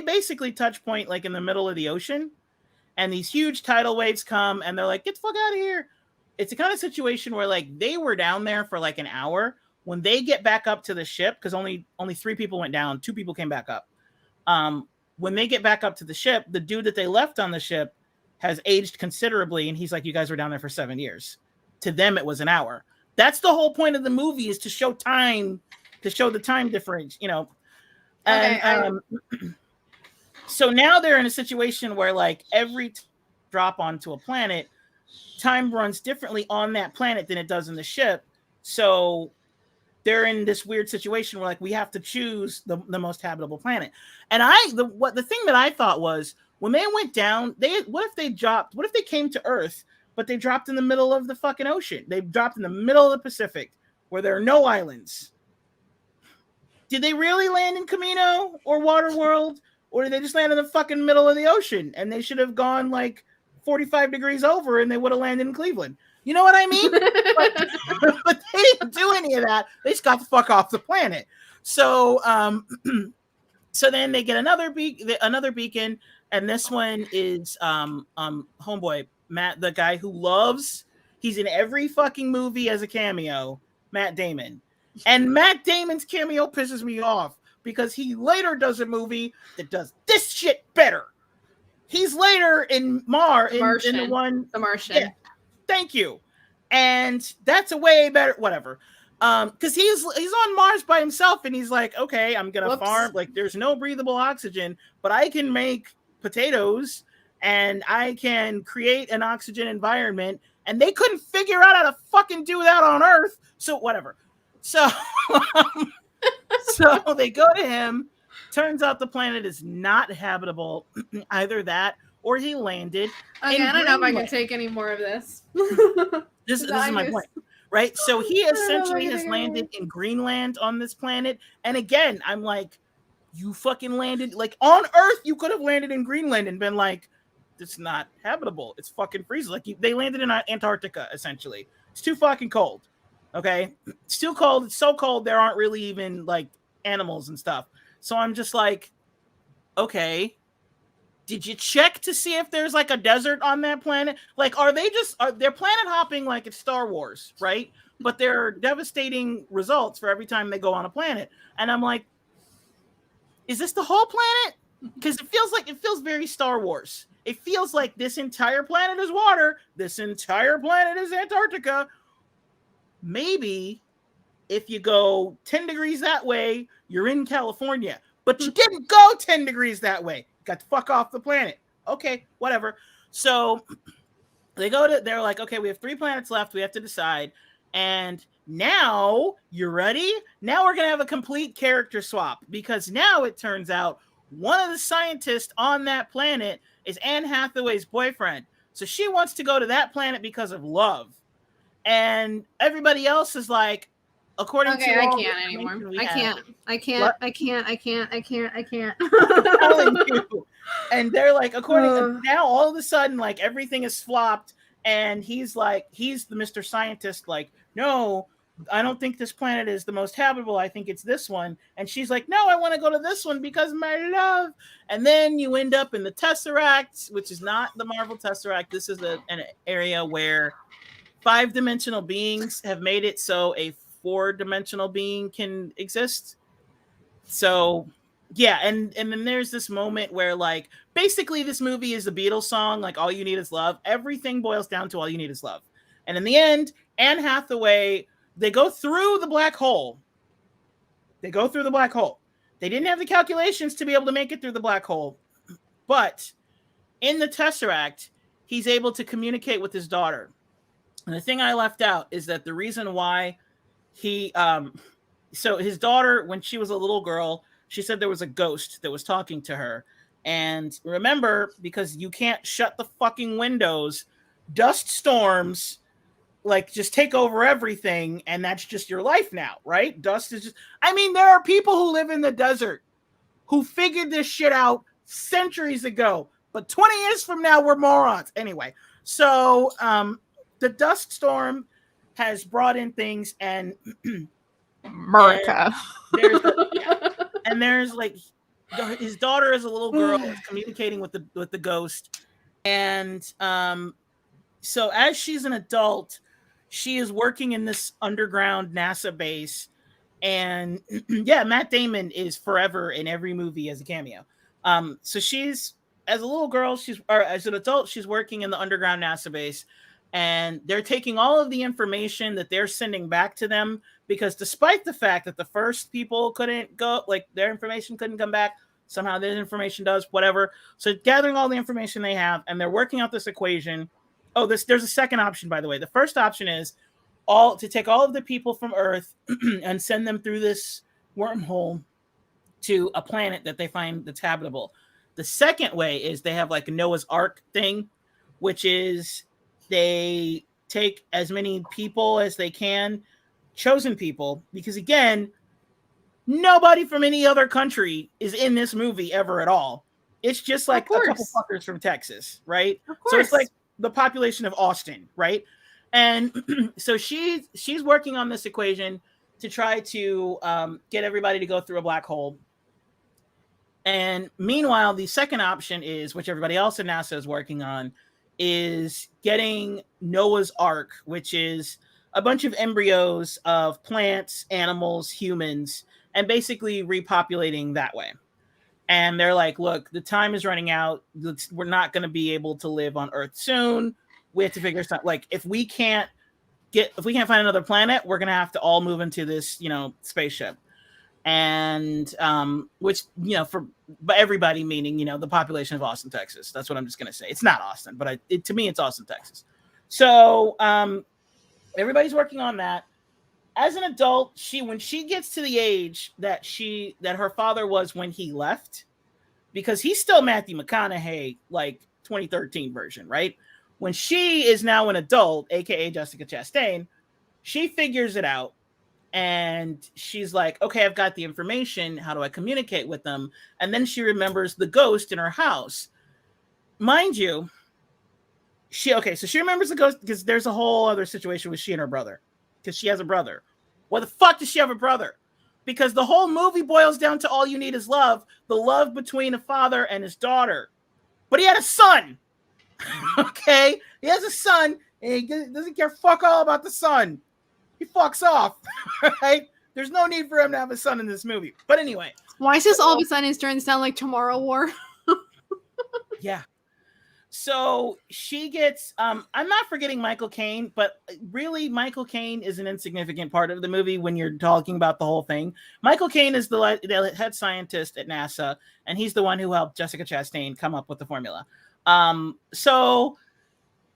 basically touch point like in the middle of the ocean, and these huge tidal waves come and they're like, get the fuck out of here. It's the kind of situation where like they were down there for like an hour. When they get back up to the ship, because only 3 people went down, 2 people came back up. When they get back up to the ship, the dude that they left on the ship has aged considerably, and he's like, you guys were down there for 7 years. To them, it was an hour. That's the whole point of the movie, is to show time, to show the time difference, And so now they're in a situation where like every drop onto a planet, time runs differently on that planet than it does in the ship. So they're in this weird situation where like we have to choose the most habitable planet. And the thing that I thought was, when they went down, what if they came to Earth, but they dropped in the middle of the fucking ocean? They dropped in the middle of the Pacific where there are no islands. Did they really land in Camino or Waterworld, or did they just land in the fucking middle of the ocean? And they should have gone like 45 degrees over and they would have landed in Cleveland. You know what I mean? But they didn't do any of that. They just got the fuck off the planet. So so then they get another beacon, and this one is homeboy Matt, the guy who he's in every fucking movie as a cameo, Matt Damon. And Matt Damon's cameo pisses me off because he later does a movie that does this shit better. He's later in in the one The Martian. Yeah, thank you. And that's a way better whatever. Because he's on Mars by himself, and he's like, okay, I'm gonna farm. Like, there's no breathable oxygen, but I can make potatoes and I can create an oxygen environment. And they couldn't figure out how to fucking do that on Earth. So whatever. So so they go to him. Turns out the planet is not habitable. Either that or he landed. Okay, I don't know if I can take any more of this. This is my point, right? So he essentially has landed in Greenland on this planet. And again, I'm like, you fucking landed, like, on Earth, you could have landed in Greenland and been like, it's not habitable. It's fucking freezing. Like, they landed in Antarctica, essentially. It's too fucking cold. Okay? It's too cold. It's so cold, there aren't really even, like, animals and stuff. So I'm just like, okay, did you check to see if there's like a desert on that planet? Like, they're planet hopping like it's Star Wars, right? But they're devastating results for every time they go on a planet. And I'm like, is this the whole planet? Because it feels very Star Wars. It feels like this entire planet is water. This entire planet is Antarctica. Maybe if you go 10 degrees that way, you're in California. But you didn't go 10 degrees that way. Got the fuck off the planet. Okay, whatever. So they're like, okay, we have 3 planets left. We have to decide. And now, you ready? Now we're going to have a complete character swap. Because now it turns out one of the scientists on that planet is Anne Hathaway's boyfriend. So she wants to go to that planet because of love. And everybody else is like, according to I can't anymore. I can't. I'm telling you. And they're like, now all of a sudden, like, everything is flopped. And he's like, he's the Mr. Scientist, like, no, I don't think this planet is the most habitable. I think it's this one. And she's like, no, I want to go to this one because of my love. And then you end up in the Tesseract, which is not the Marvel Tesseract. This is an area where 5-dimensional beings have made it so a 4-dimensional being can exist. So yeah, and then there's this moment where, like, basically this movie is the Beatles song, like, all you need is love. Everything boils down to all you need is love. And in the end, Anne Hathaway, they go through the black hole. They didn't have the calculations to be able to make it through the black hole. But in the Tesseract, he's able to communicate with his daughter. And the thing I left out is that the reason why so his daughter, when she was a little girl, she said there was a ghost that was talking to her. And remember, because you can't shut the fucking windows, dust storms, like, just take over everything, and that's just your life now, right? Dust is just, I mean, there are people who live in the desert who figured this shit out centuries ago, but 20 years from now, we're morons. Anyway, so the dust storm has brought in things, and America. And there's like, his daughter is a little girl communicating with the ghost. And so as she's an adult, she is working in this underground NASA base. And yeah, Matt Damon is forever in every movie as a cameo. So she's, as a little girl, as an adult, she's working in the underground NASA base. And they're taking all of the information that they're sending back to them, because despite the fact that the first people couldn't go, like, their information couldn't come back, somehow this information does, whatever. So gathering all the information they have, and they're working out this equation. Oh, there's a second option, by the way. The first option is to take all of the people from Earth and send them through this wormhole to a planet that they find that's habitable. The second way is they have like a Noah's Ark thing, which is they take as many people as they can, chosen people, because again, nobody from any other country is in this movie ever at all. It's just like a couple fuckers from Texas, right? So it's like the population of Austin, right? And so she's working on this equation to try to get everybody to go through a black hole. And meanwhile, the second option is, which everybody else in NASA is working on, is getting Noah's Ark, which is a bunch of embryos of plants, animals, humans and basically repopulating that way. And they're like, look, the time is running out. We're not going to be able to live on Earth soon. We have to figure something. Like, if we can't find another planet, we're going to have to all move into this, spaceship. And which, but everybody, meaning, the population of Austin, Texas. That's what I'm just going to say. It's not Austin, but to me, it's Austin, Texas. So everybody's working on that. As an adult, when she gets to the age that her father was when he left, because he's still Matthew McConaughey, like 2013 version, right? When she is now an adult, aka Jessica Chastain, she figures it out, and she's like, okay, I've got the information. How do I communicate with them? And then she remembers the ghost in her house. Mind you, so she remembers the ghost because there's a whole other situation with she and her brother. Because she has a brother. Why the fuck does she have a brother? Because the whole movie boils down to all you need is love. The love between a father and his daughter. But he had a son. Okay? He has a son, and he doesn't care fuck all about the son. He fucks off. Right? There's no need for him to have a son in this movie. But anyway. Why is this all of a sudden starting to sound like Tomorrow War? Yeah. So she gets, I'm not forgetting Michael Caine, but really Michael Caine is an insignificant part of the movie when you're talking about the whole thing. Michael Caine is the head scientist at NASA, and he's the one who helped Jessica Chastain come up with the formula. So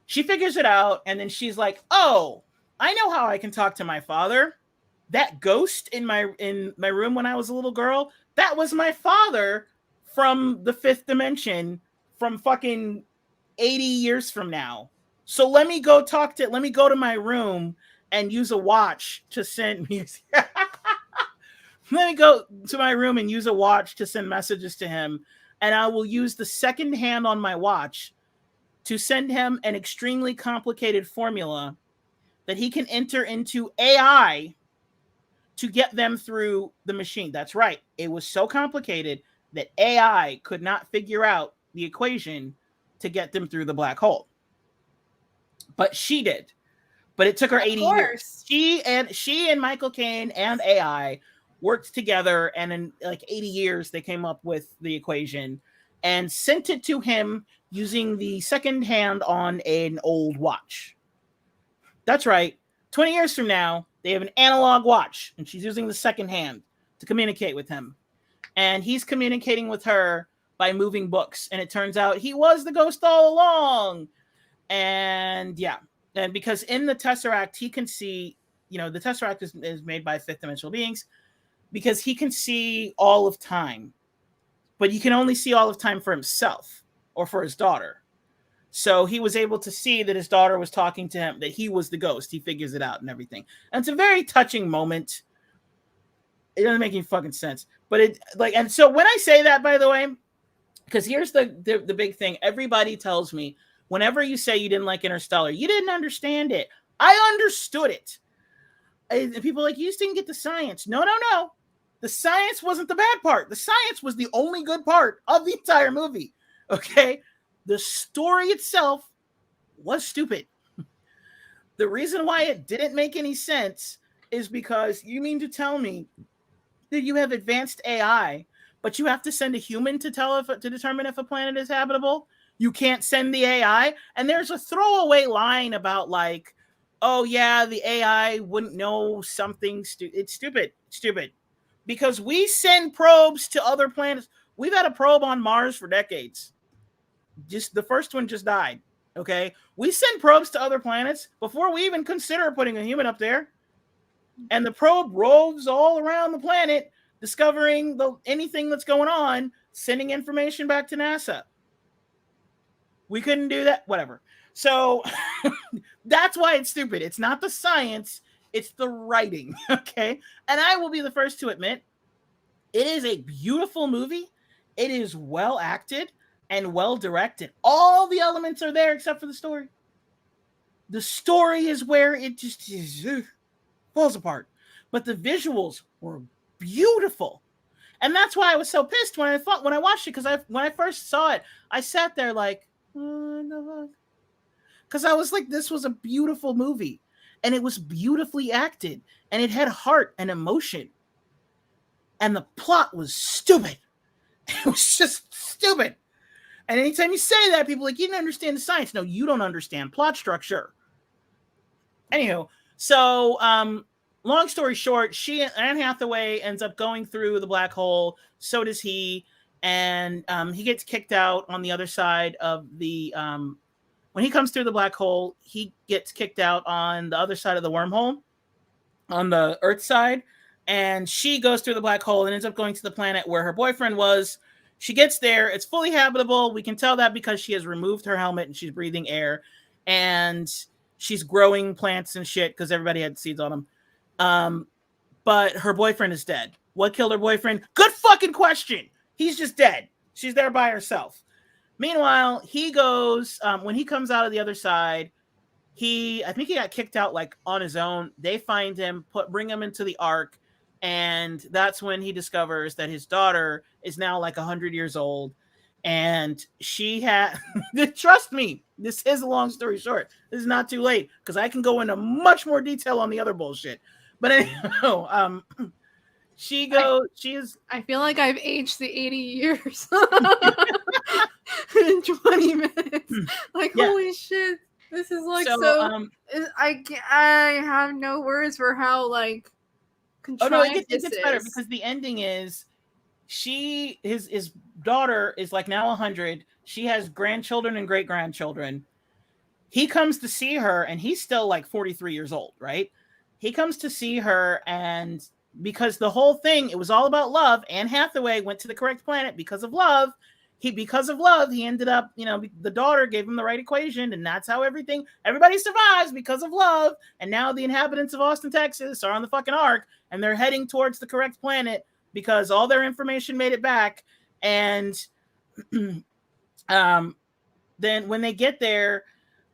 she figures it out, and then she's like, oh, I know how I can talk to my father. That ghost in my room when I was a little girl, that was my father from the fifth dimension from fucking 80 years from now. So let me go to my room and use a watch to send music. Let me go to my room and use a watch to send messages to him. And I will use the second hand on my watch to send him an extremely complicated formula that he can enter into AI to get them through the machine. That's right. It was so complicated that AI could not figure out the equation to get them through the black hole. But she did. But it took her 80 years. She and Michael Caine and AI worked together, and in like 80 years they came up with the equation and sent it to him using the second hand on an old watch. That's right. 20 years from now, they have an analog watch, and she's using the second hand to communicate with him. And he's communicating with her by moving books, and it turns out he was the ghost all along. And yeah, and because in the Tesseract he can see, the Tesseract is made by fifth dimensional beings, because he can see all of time, but he can only see all of time for himself or for his daughter. So he was able to see that his daughter was talking to him, that he was the ghost. He figures it out and everything, and it's a very touching moment. It doesn't make any fucking sense, but and so when I say that, by the way, because here's the big thing. Everybody tells me whenever you say you didn't like Interstellar, you didn't understand it. I understood it. And people are like, you just didn't get the science. No. The science wasn't the bad part. The science was the only good part of the entire movie. Okay? The story itself was stupid. The reason why it didn't make any sense is because you mean to tell me that you have advanced AI, but you have to send a human to determine if a planet is habitable? You can't send the AI? And there's a throwaway line about like, oh yeah, the AI wouldn't know something. It's stupid. Because we send probes to other planets. We've had a probe on Mars for decades. Just the first one just died. Okay? We send probes to other planets before we even consider putting a human up there. And the probe roves all around the planet, discovering anything that's going on, sending information back to NASA. We couldn't do that. Whatever. So that's why it's stupid. It's not the science, it's the writing. Okay. And I will be the first to admit, it is a beautiful movie. It is well acted and well directed. All the elements are there except for the story. The story is where it just falls apart. But the visuals were beautiful. And that's why I was so pissed when I watched it, because when I first saw it, I sat there like, because I was like, this was a beautiful movie, and it was beautifully acted, and it had heart and emotion. And the plot was stupid. It was just stupid. And anytime you say that, people are like, you didn't understand the science. No, you don't understand plot structure. Anywho, so long story short, Anne Hathaway ends up going through the black hole. So does he. And he gets kicked out on the other side of the... when he comes through the black hole, he gets kicked out on the other side of the wormhole, on the Earth side. And she goes through the black hole and ends up going to the planet where her boyfriend was. She gets there. It's fully habitable. We can tell that because she has removed her helmet and she's breathing air. And she's growing plants and shit because everybody had seeds on them. But her boyfriend is dead. What killed her boyfriend? Good fucking question. He's just dead. She's there by herself. Meanwhile, he goes, when he comes out of the other side, I think he got kicked out like on his own. They find him, bring him into the Ark. And that's when he discovers that his daughter is now like 100 years old. And she had, trust me, this is a long story short. This is not too late because I can go into much more detail on the other bullshit. But anyhow, I feel like I've aged the 80 years in 20 minutes. Like, yeah. Holy shit. This is like I have no words for how like contrived it gets better because the ending is his daughter is like now 100. She has grandchildren and great grandchildren. He comes to see her and he's still like 43 years old, right? He comes to see her, and because the whole thing, it was all about love. Anne Hathaway went to the correct planet because of love. He ended up, the daughter gave him the right equation, and that's how everybody survives because of love. And now the inhabitants of Austin, Texas are on the fucking Ark, and they're heading towards the correct planet because all their information made it back. And then when they get there,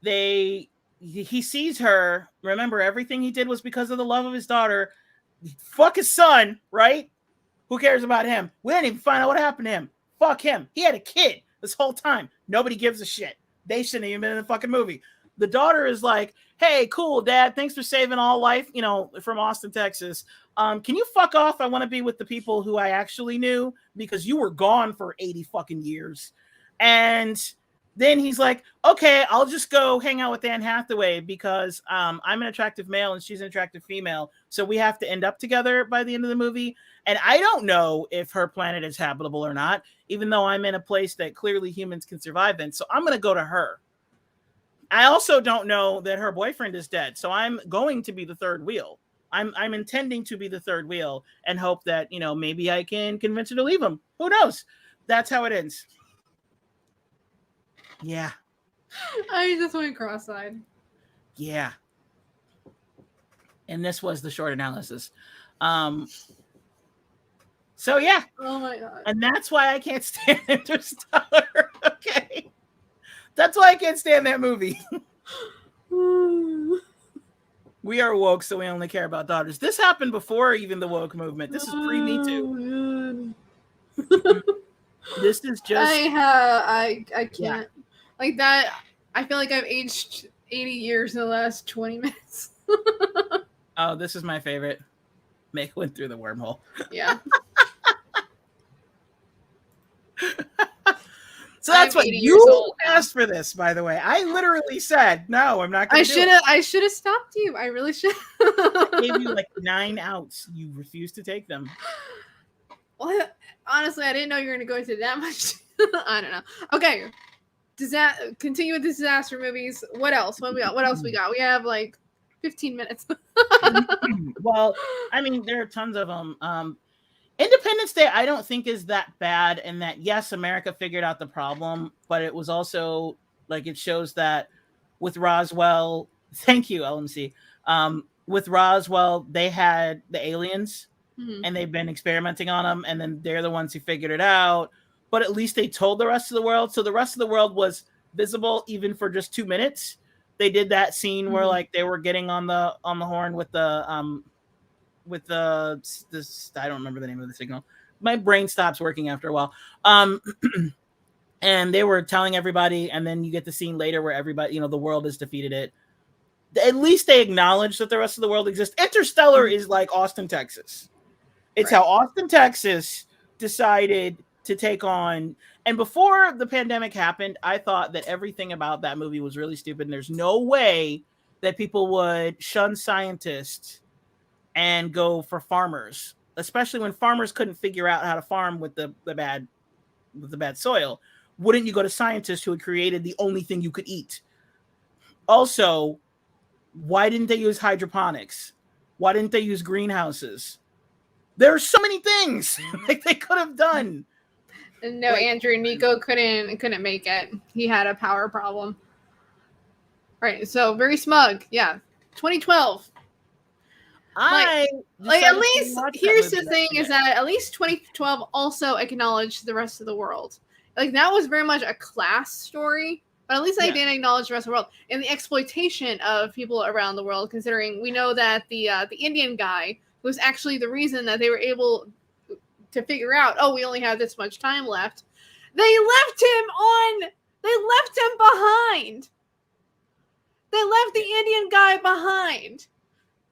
he sees her. Remember, everything he did was because of the love of his daughter. Fuck his son, right? Who cares about him? We didn't even find out what happened to him. Fuck him. He had a kid this whole time. Nobody gives a shit. They shouldn't have even been in the fucking movie. The daughter is like, hey, cool, Dad. Thanks for saving all life, from Austin, Texas. Can you fuck off? I want to be with the people who I actually knew because you were gone for 80 fucking years. And then he's like, okay, I'll just go hang out with Anne Hathaway because I'm an attractive male and she's an attractive female. So we have to end up together by the end of the movie. And I don't know if her planet is habitable or not, even though I'm in a place that clearly humans can survive in. So I'm going to go to her. I also don't know that her boyfriend is dead. So I'm going to be the third wheel. I'm intending to be the third wheel and hope that, maybe I can convince her to leave him. Who knows? That's how it ends. Yeah. I just went cross-eyed. Yeah. And this was the short analysis. So yeah. Oh my god. And that's why I can't stand Interstellar. Okay. That's why I can't stand that movie. We are woke, so we only care about daughters. This happened before even the woke movement. This is pre-Me Too. This is just I can't. Yeah. Like that, I feel like I've aged 80 years in the last 20 minutes. Oh, this is my favorite. Meg went through the wormhole. Yeah. So that's what you asked for this, by the way. I literally said, no, I'm not going to do it. I should have stopped you. I really should. I gave you like 9 outs. You refused to take them. Well, honestly, I didn't know you were going to go into that much. I don't know. Okay. Continue with the disaster movies. What else? What else we got? We have like 15 minutes. Well, I mean, there are tons of them. Independence Day, I don't think is that bad, and that yes, America figured out the problem, but it was also like it shows that with Roswell. Thank you, LMC. With Roswell, they had the aliens, and they've been experimenting on them, and then they're the ones who figured it out. But at least they told the rest of the world. So the rest of the world was visible even for just 2 minutes. They did that scene where like they were getting on the horn with the I don't remember the name of the signal. My brain stops working after a while. And they were telling everybody, and then you get the scene later where everybody, the world has defeated it. At least they acknowledge that the rest of the world exists. Interstellar is like Austin, Texas. It's how Austin, Texas decided to take on. And before the pandemic happened, I thought that everything about that movie was really stupid. And there's no way that people would shun scientists and go for farmers, especially when farmers couldn't figure out how to farm with the bad soil. Wouldn't you go to scientists who had created the only thing you could eat? Also, why didn't they use hydroponics? Why didn't they use greenhouses? There are so many things like they could have done. No, like, Andrew Nico couldn't make it. He had a power problem. Right, so very smug. Yeah, 2012. Like at least here's the thing is that at least 2012 also acknowledged the rest of the world. Like that was very much a class story, but at least I did acknowledge the rest of the world and the exploitation of people around the world. Considering we know that the Indian guy was actually the reason that they were able to figure out, oh, we only have this much time left. They left him behind. They left the Indian guy behind.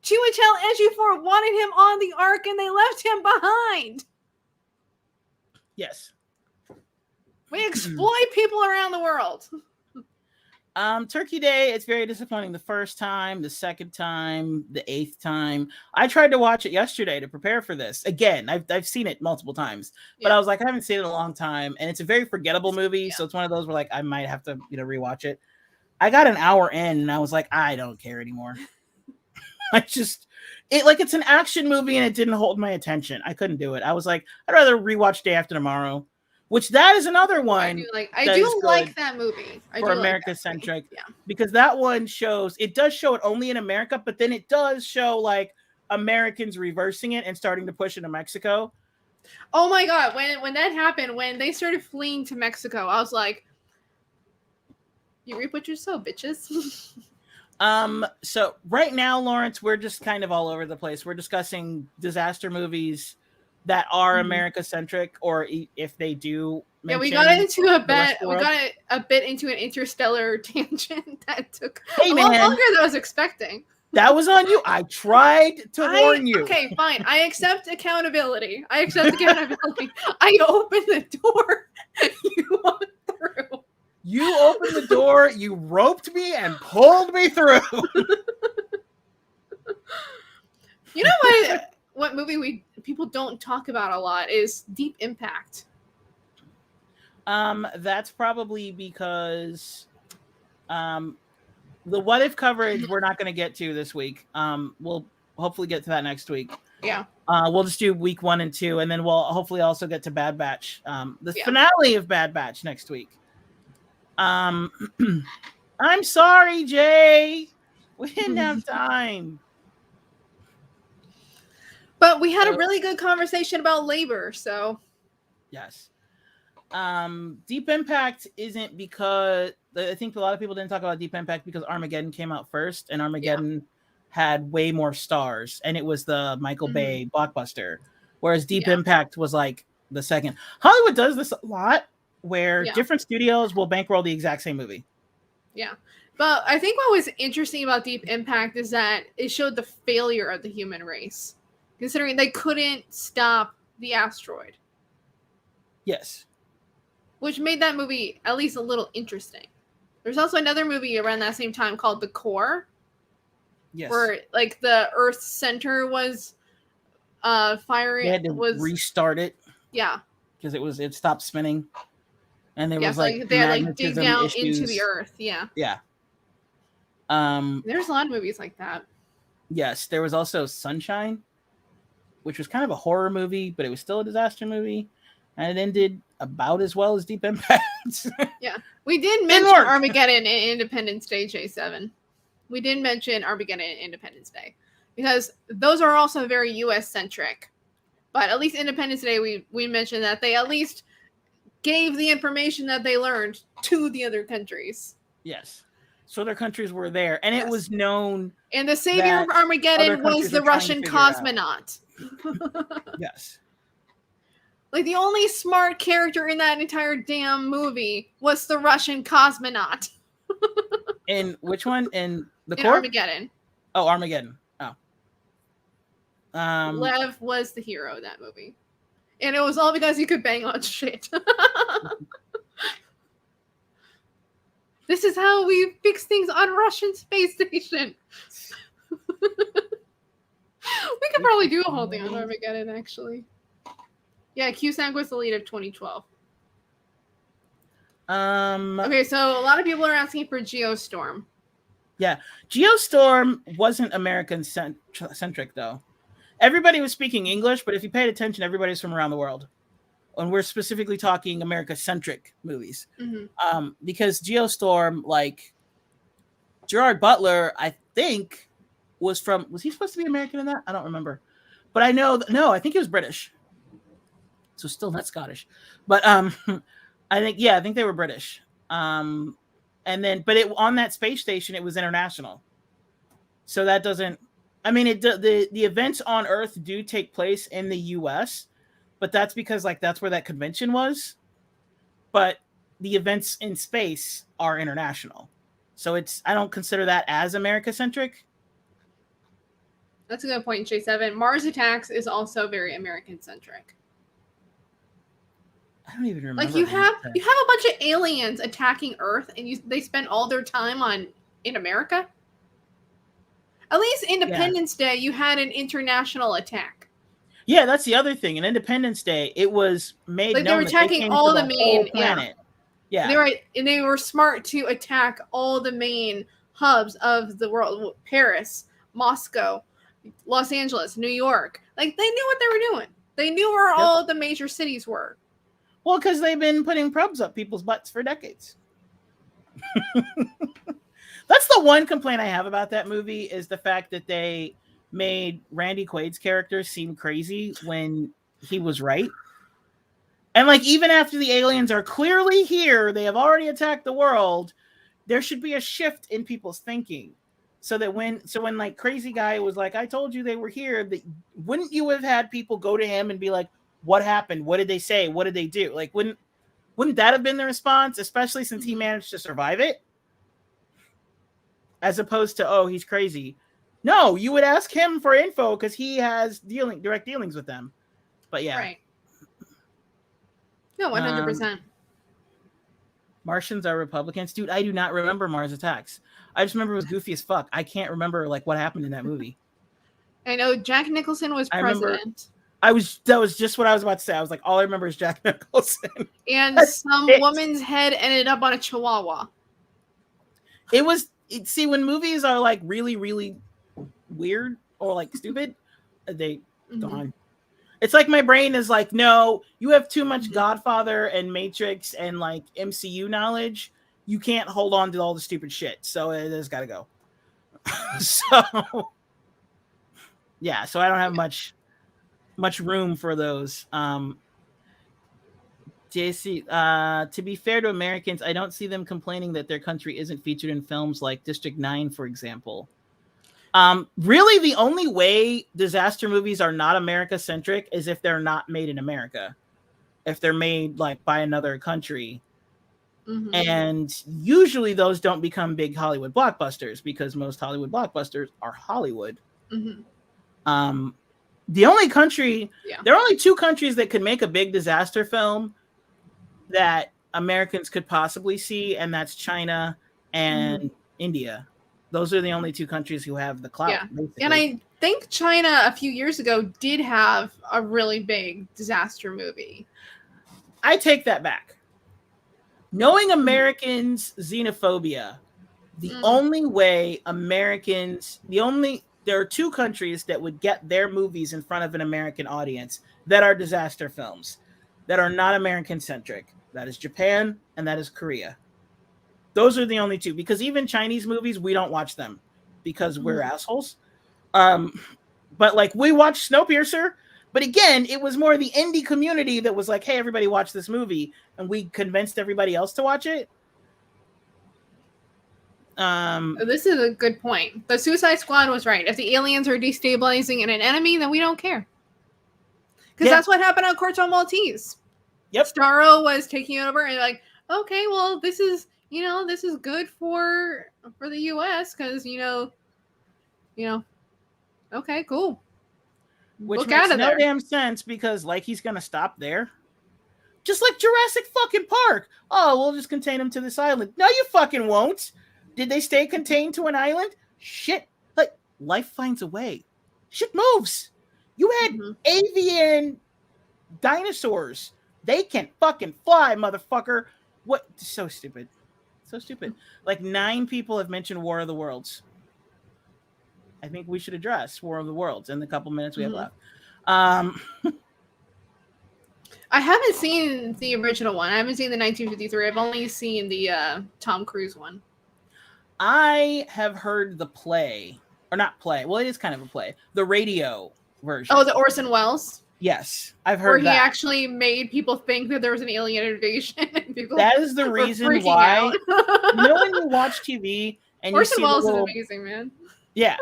Chiwetel Ejiofor wanted him on the ark and they left him behind. Yes. We exploit people around the world. Turkey Day, it's very disappointing the first time, the second time, the 8th time. I tried to watch it yesterday to prepare for this. Again, I've seen it multiple times, but I was like, I haven't seen it in a long time. And it's a very forgettable movie. So it's one of those where like, I might have to, rewatch it. I got an hour in and I was like, I don't care anymore. It's an action movie and it didn't hold my attention. I couldn't do it. I was like, I'd rather rewatch Day After Tomorrow, which that is another one. I do like that movie. For America-centric. Because that one it does show it only in America, but then it does show like Americans reversing it and starting to push into Mexico. Oh my God. When that happened, when they started fleeing to Mexico, I was like, you reap what you sow, bitches. So right now, Lawrence, we're just kind of all over the place. We're discussing disaster movies that are America-centric, or if they do. We got into a bit into an interstellar tangent that took a lot longer than I was expecting. That was on you. I tried to warn you. Okay, fine. I accept accountability. I opened the door. You walked through. You opened the door, you roped me, and pulled me through. You know what movie people don't talk about a lot is Deep Impact. That's probably because the what if coverage we're not going to get to this week. We'll hopefully get to that next week. Yeah. We'll just do week 1 and 2, and then we'll hopefully also get to Bad Batch. The finale of Bad Batch next week. I'm sorry, Jay. We didn't have time. But we had a really good conversation about labor, so. Yes. Deep Impact isn't because I think a lot of people didn't talk about Deep Impact because Armageddon came out first, and Armageddon had way more stars, and it was the Michael Bay blockbuster, whereas Deep Impact was like the second. Hollywood does this a lot, where different studios will bankroll the exact same movie. Yeah. But I think what was interesting about Deep Impact is that it showed the failure of the human race, considering they couldn't stop the asteroid. Yes. Which made that movie at least a little interesting. There's also another movie around that same time called The Core. Yes. Where like the Earth's center was firing. They had to restart it. Yeah. Because it stopped spinning. And there was so like they had dig down issues. into the earth. Yeah. Yeah. There's a lot of movies like that. Yes, there was also Sunshine, which was kind of a horror movie, but it was still a disaster movie, and it ended about as well as Deep Impact. Yeah, we did mention Armageddon and Independence Day, J7. We did mention Armageddon and Independence Day because those are also very U.S. centric. But at least Independence Day, we mentioned that they at least gave the information that they learned to the other countries. Yes. So other countries were there, and it was known. And the savior of Armageddon was the Russian cosmonaut. Yes. Like the only smart character in that entire damn movie was the Russian cosmonaut. In which one? In the Core? Armageddon. Oh, Armageddon. Oh. Lev was the hero of that movie. And it was all because he could bang on shit. This is how we fix things on Russian space station. We could probably do a whole thing on Armageddon, actually. Yeah, Cusack was the lead of 2012. Okay, so a lot of people are asking for Geostorm. Yeah, Geostorm wasn't American-centric, though. Everybody was speaking English, but if you paid attention, everybody's from around the world. And we're specifically talking America-centric movies. Mm-hmm. Because Geostorm, like, Gerard Butler, I think, was he supposed to be American in that? I don't remember. But I know, I think he was British. So still not Scottish. But I think they were British. And then, but on that space station, it was international. So that doesn't, I mean, the events on Earth do take place in the U.S., but that's because, like, that's where that convention was. But the events in space are international. So I don't consider that as America-centric. That's a good point, J7. Mars Attacks is also very American-centric. I don't even remember. Like, you have a bunch of aliens attacking Earth, and they spend all their time in America? At least Independence Day, you had an international attack. Yeah, that's the other thing. In Independence Day, it was made known they were attacking all the main planet. Yeah. They were smart to attack all the main hubs of the world: Paris, Moscow, Los Angeles, New York. Like, they knew what they were doing. They knew where all the major cities were. Well, because they've been putting probes up people's butts for decades. That's the one complaint I have about that movie, is the fact that they made Randy Quaid's character seem crazy when he was right. And, like, even after the aliens are clearly here, they have already attacked the world, there should be a shift in people's thinking. So when like crazy guy was like, I told you they were here, wouldn't you have had people go to him and be like, what happened? What did they say? What did they do? Like, wouldn't that have been the response, especially since he managed to survive it? As opposed to, oh, he's crazy. No, you would ask him for info because he has direct dealings with them. But yeah. Right. No, 100%. Martians are Republicans. Dude, I do not remember Mars Attacks. I just remember it was goofy as fuck. I can't remember, like, what happened in that movie. I know Jack Nicholson was president. That was just what I was about to say. I was like, all I remember is Jack Nicholson. And some woman's head ended up on a chihuahua. See, when movies are, like, really, really weird or, like, stupid, they gone. It's like my brain is like, no, you have too much Godfather and Matrix and, like, MCU knowledge. You can't hold on to all the stupid shit. So it has got to go. So, yeah. So I don't have much room for those. JC, to be fair to Americans, I don't see them complaining that their country isn't featured in films like District 9, for example. Really, the only way disaster movies are not America-centric is if they're not made in America. If they're made, like, by another country. Mm-hmm. And usually those don't become big Hollywood blockbusters because most Hollywood blockbusters are Hollywood. Mm-hmm. There are only two countries that could make a big disaster film that Americans could possibly see, and that's China and India. Those are the only two countries who have the clout. Yeah. And I think China a few years ago did have a really big disaster movie. I take that back. Knowing Americans' xenophobia, there are two countries that would get their movies in front of an American audience that are disaster films, that are not American-centric. That is Japan and that is Korea. Those are the only two, because even Chinese movies, we don't watch them because we're assholes. But, like, we watched Snowpiercer, but again, it was more the indie community that was like, hey, everybody watch this movie, and we convinced everybody else to watch it. This is a good point. The Suicide Squad was right. If the aliens are destabilizing an enemy, then we don't care. Because that's what happened on Corto Maltese. Yep. Starro was taking over and like, okay, well, this is good for the US because, okay, cool. which Look makes out of no there. damn sense because like he's gonna stop there. Just like Jurassic fucking Park. Oh, we'll just contain him to this island. No, you fucking won't. Did they stay contained to an island? Shit. Like, life finds a way. Shit moves. You had avian dinosaurs. They can fucking fly, motherfucker. What? So stupid. So stupid. Like 9 people have mentioned War of the Worlds. I think we should address War of the Worlds in the couple minutes we have left. I haven't seen the original one. I haven't seen the 1953. I've only seen the Tom Cruise one. I have heard the play, or not play. Well, it is kind of a play. The radio version. Oh, the Orson Welles? Yes, I've heard where he that. actually made people think that there was an alien invasion. And people that is the reason why. You know when you watch TV and you Orson see Welles little, is amazing, man. Yeah.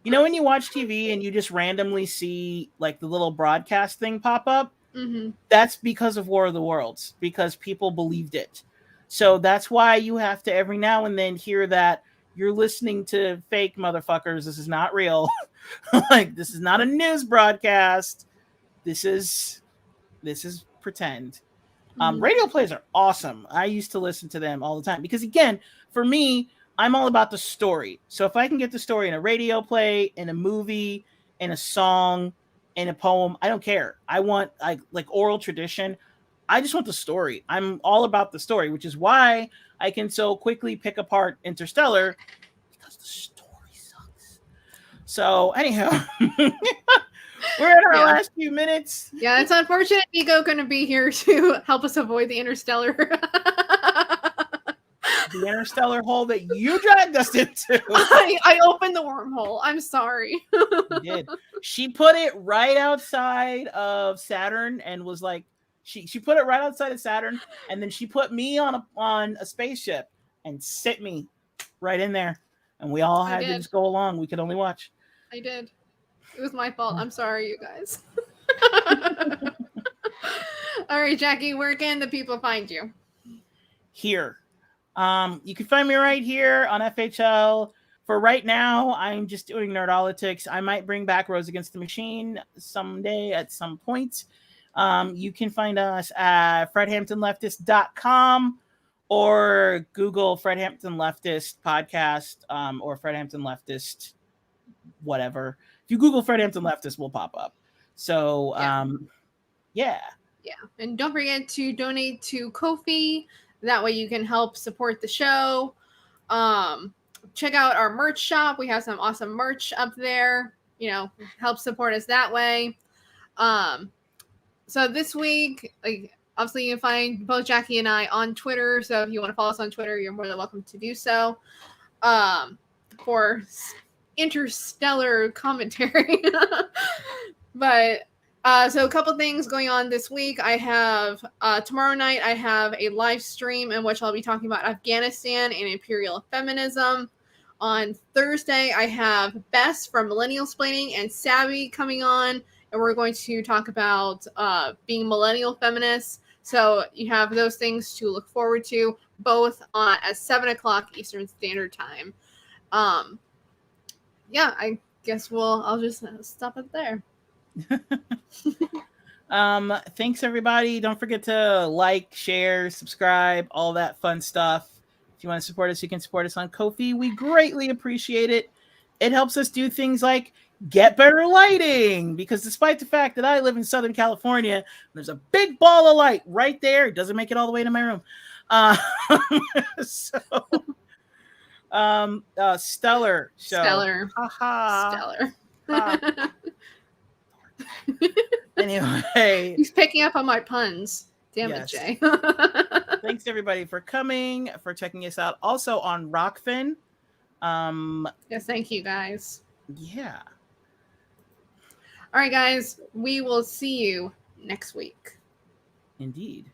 You know when you watch TV and you just randomly see like the little broadcast thing pop up? Mm-hmm. That's because of War of the Worlds, because people believed it. So that's why you have to every now and then hear that you're listening to fake motherfuckers. This is not real. Like, this is not a news broadcast. This is pretend. Radio plays are awesome. I used to listen to them all the time because, again, for me, I'm all about the story. So if I can get the story in a radio play, in a movie, in a song, in a poem, I don't care. I want like oral tradition. I just want the story. I'm all about the story, which is why I can so quickly pick apart Interstellar, because the story sucks. So anyhow, we're in our last few minutes. Yeah, it's unfortunate Nico couldn't be here to help us avoid the Interstellar. The interstellar hole that you dragged us into. I opened the wormhole. I'm sorry. You did. She put it right outside of Saturn and was like, she put it right outside of Saturn, and then she put me on a spaceship and sit me right in there, and we all had to just go along. We could only watch. I did. It was my fault. I'm sorry, you guys. All right, Jackie, where can the people find you? Here. You can find me right here on FHL. For right now, I'm just doing Nerdolitics. I might bring back Rose Against the Machine someday at some point. You can find us at fredhamptonleftist.com or Google Fred Hampton Leftist podcast or Fred Hampton Leftist whatever. If you Google Fred Hampton Leftist, we'll pop up. So, yeah. And don't forget to donate to Ko-fi. That way you can help support the show. Check out our merch shop. We have some awesome merch up there. You know, help support us that way. So this week, like, obviously you can find both Jackie and I on Twitter. So if you want to follow us on Twitter, you're more than welcome to do so. For interstellar commentary. But so a couple things going on this week. I have tomorrow night I have a live stream in which I'll be talking about Afghanistan and imperial feminism. On Thursday I have Bess from Millennial Splaining and Savvy coming on, and we're going to talk about being millennial feminists. So you have those things to look forward to, both at 7:00 Eastern Standard Time. Yeah, I guess I'll just stop it there. Thanks everybody. Don't forget to like, share, subscribe, all that fun stuff. If you want to support us, you can support us on Ko-fi. We greatly appreciate it. It helps us do things like get better lighting, because despite the fact that I live in Southern California, there's a big ball of light right there. It doesn't make it all the way to my room. Stellar show. Stellar. Stellar. Anyway, he's picking up on my puns. Damn it, Jay. Thanks everybody for coming, for checking us out. Also on Rockfin. Yes, thank you guys. Yeah. All right, guys. We will see you next week. Indeed.